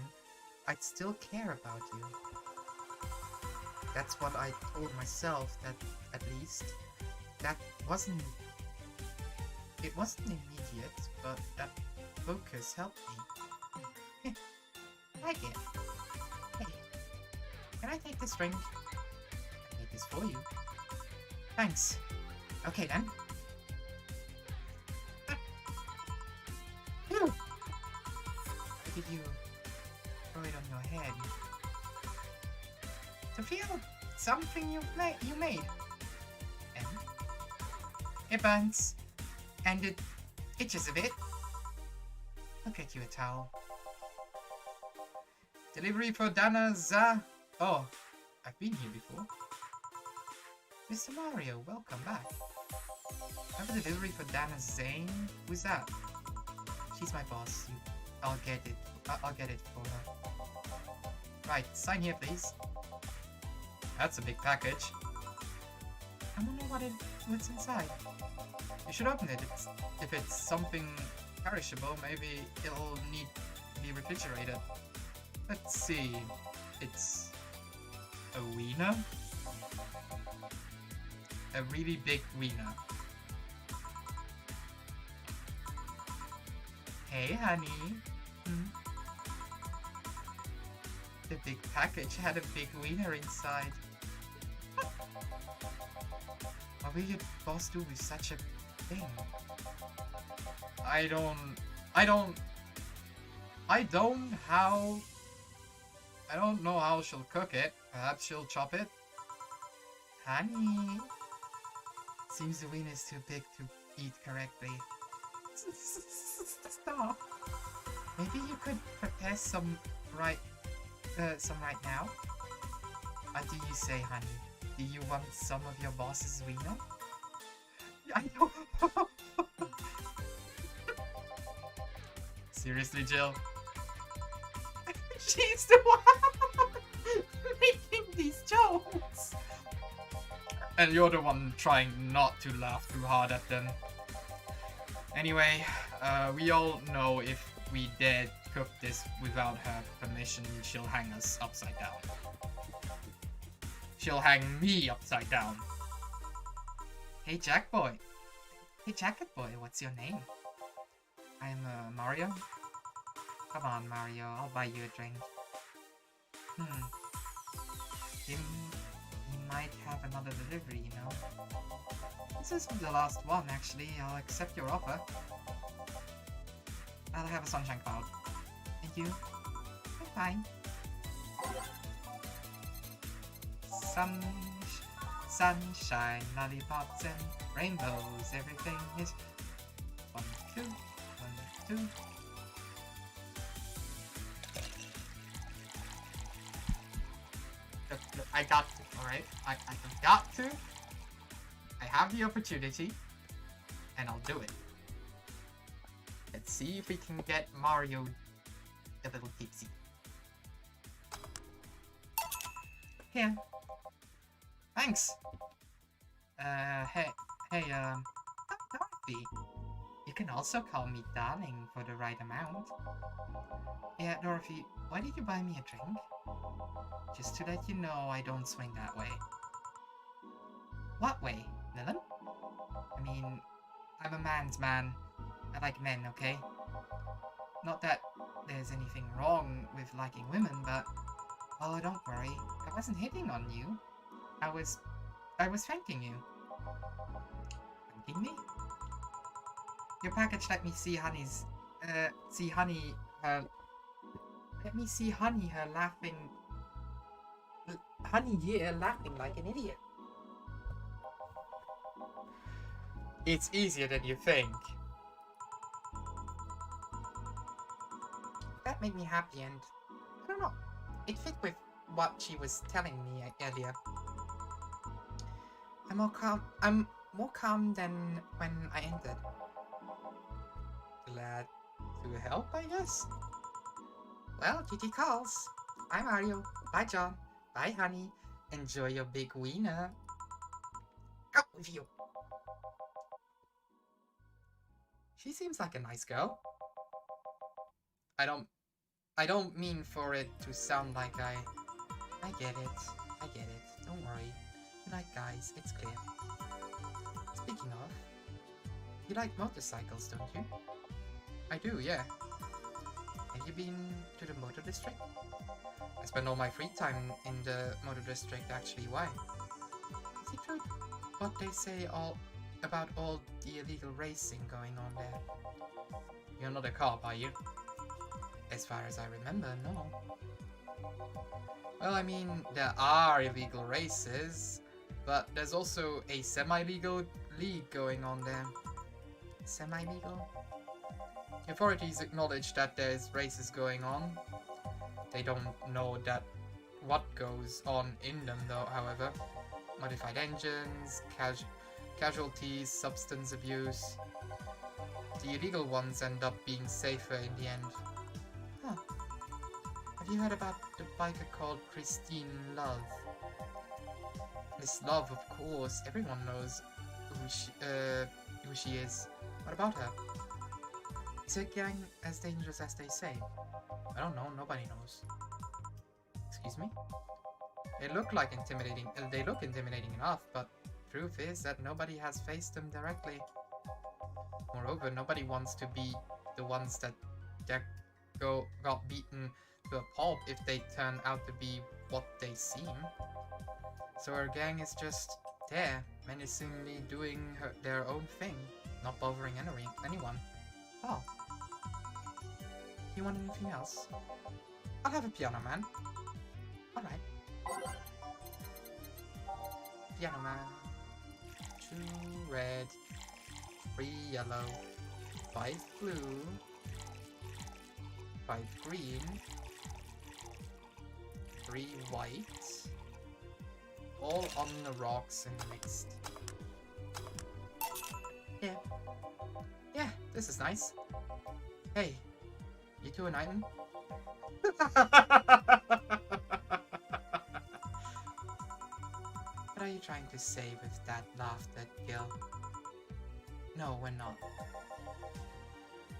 I'd still care about you. That's what I told myself, that at least. That wasn't immediate, but that focus helped me. Like it. Hey, can I take this drink? I made this for you. Thanks. Okay then. Why did you throw it on your head? To feel something you made. And it burns. And it itches a bit. I'll get you a towel. Delivery for Dana Za. Oh, I've been here before. Mr. Mario, welcome back. Have a delivery for Dana Zane? Who's that? She's my boss. I'll get it. I'll get it for her. Right, sign here, please. That's a big package. what's inside. You should open it. If it's something perishable, maybe it'll need to be refrigerated. Let's see. It's a wiener? A really big wiener. Hey, honey. The big package had a big wiener inside. What will your boss do with such a thing? I don't know how she'll cook it. Perhaps she'll chop it. Honey. Seems the wiener is too big to eat correctly. Stop. Maybe you could prepare some right now. What do you say, honey? Do you want some of your boss's wiener? I know. Seriously, Jill? She's the one making these jokes. And you're the one trying not to laugh too hard at them. Anyway, we all know if we dare cook this without her permission, she'll hang us upside down. She'll hang me upside down. Hey, Jack boy. Hey, Jacket boy, what's your name? I'm, Mario. Come on, Mario, I'll buy you a drink. He might have another delivery, you know. This is the last one, actually. I'll accept your offer. I'll have a sunshine cloud. Thank you. I'm fine. Sunshine, lollipops, and rainbows. Everything is 1, 2, 1, 2. Look, I got to, alright? I got to. I have the opportunity, and I'll do it. Let's see if we can get Mario a little tipsy. Here. Thanks. Hey, Dorothy. You can also call me darling for the right amount. Yeah, Dorothy, why did you buy me a drink? Just to let you know I don't swing that way. What way, Dylan? I mean, I'm a man's man. I like men, okay? Not that there's anything wrong with liking women, but... Oh, don't worry. I wasn't hitting on you. I was thanking you. Thanking me? Your package let me see Honey's... let me see Honey, her laughing... Honey here laughing like an idiot. It's easier than you think. That made me happy, and I don't know, it fit with what she was telling me earlier. I'm more calm than when I entered. Glad to help, I guess? Well, duty calls. Bye, Mario. Bye, John. Bye, honey. Enjoy your big wiener. Out with you. She seems like a nice girl. I don't mean for it to sound like I get it. Don't worry. You like guys, it's clear. Speaking of, you like motorcycles, don't you? I do, yeah. Have you been to the motor district? I spend all my free time in the motor district, actually. Why? Is it true what they say about all the illegal racing going on there? You're not a cop, are you? As far as I remember, no. Well, I mean, there are illegal races, but there's also a semi-legal league going on there. Semi-legal? The authorities acknowledge that there's races going on. They don't know that what goes on in them, though, however. Modified engines, casualties, substance abuse. The illegal ones end up being safer in the end. Huh. Have you heard about the biker called Christine Love? Miss Love, of course. Everyone knows who she is. What about her? Is her gang as dangerous as they say? I don't know. Nobody knows. Excuse me? They look intimidating enough, but truth is that nobody has faced them directly. Moreover, nobody wants to be the ones that got beaten to a pulp if they turn out to be what they seem. So our gang is just there, menacingly doing their own thing, not bothering anyone. Oh. Do you want anything else? I'll have a piano man. Alright. Piano man. 2 red. 3 yellow. 5 blue. 5 green. 3 white. All on the rocks and mixed. Yeah. Yeah, this is nice. Hey, you two an item? What are you trying to say with that laughter, Gil? No, we're not.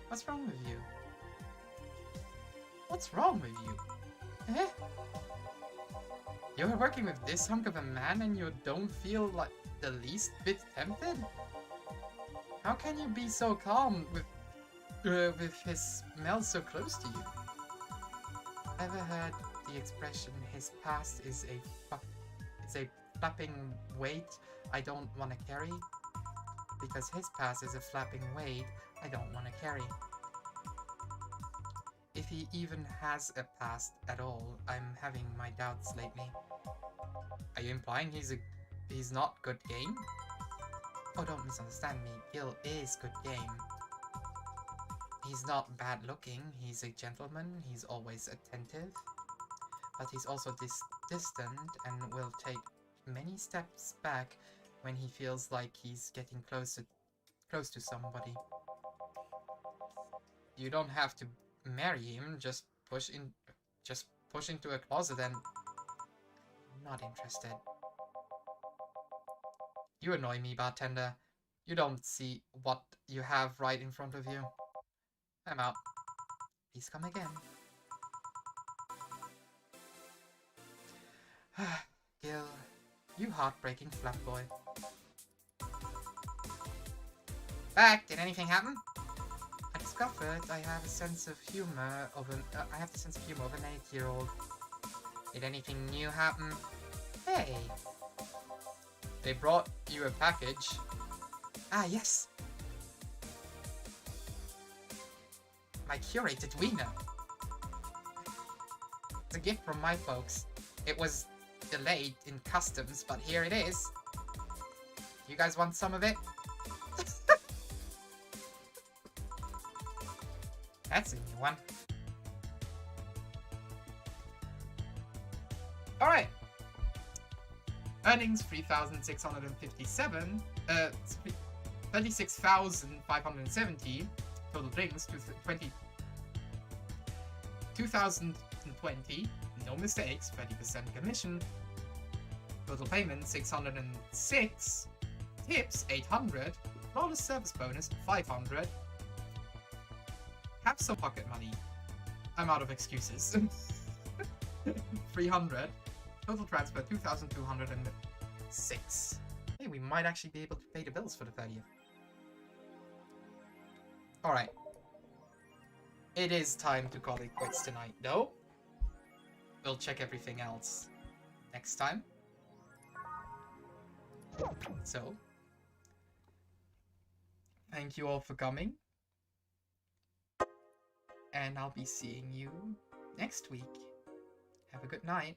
What's wrong with you? What's wrong with you? Eh? You're working with this hunk of a man and you don't feel like the least bit tempted? How can you be so calm with his smell so close to you? Ever heard the expression, his past is a flapping weight I don't want to carry? Because his past is a flapping weight I don't want to carry. If he even has a past at all, I'm having my doubts lately. Are you implying he's not good game? Oh, don't misunderstand me. Gil is good game. He's not bad looking, he's a gentleman, he's always attentive. But he's also distant and will take many steps back when he feels like he's getting close to somebody. You don't have to marry him, just push into a closet and... Not interested. You annoy me, bartender. You don't see what you have right in front of you. I'm out. Please come again. Gil, you heartbreaking flat boy. Back, did anything happen? I discovered I have the sense of humor of an 8-year-old. Did anything new happen? Hey! They brought you a package. Ah, yes! My curated wiener. It's a gift from my folks. It was delayed in customs, but here it is. You guys want some of it? That's a new one. Alright. Earnings 3,657. 36,570. Total drinks to 2020. No mistakes. 30% commission. Total payment 606. Tips 800. Flawless service bonus 500. Have some pocket money. I'm out of excuses. 300. Total transfer 2,206. Hey, we might actually be able to pay the bills for the 30th. Alright. It is time to call it quits tonight, though. We'll check everything else next time. So, thank you all for coming. And I'll be seeing you next week. Have a good night.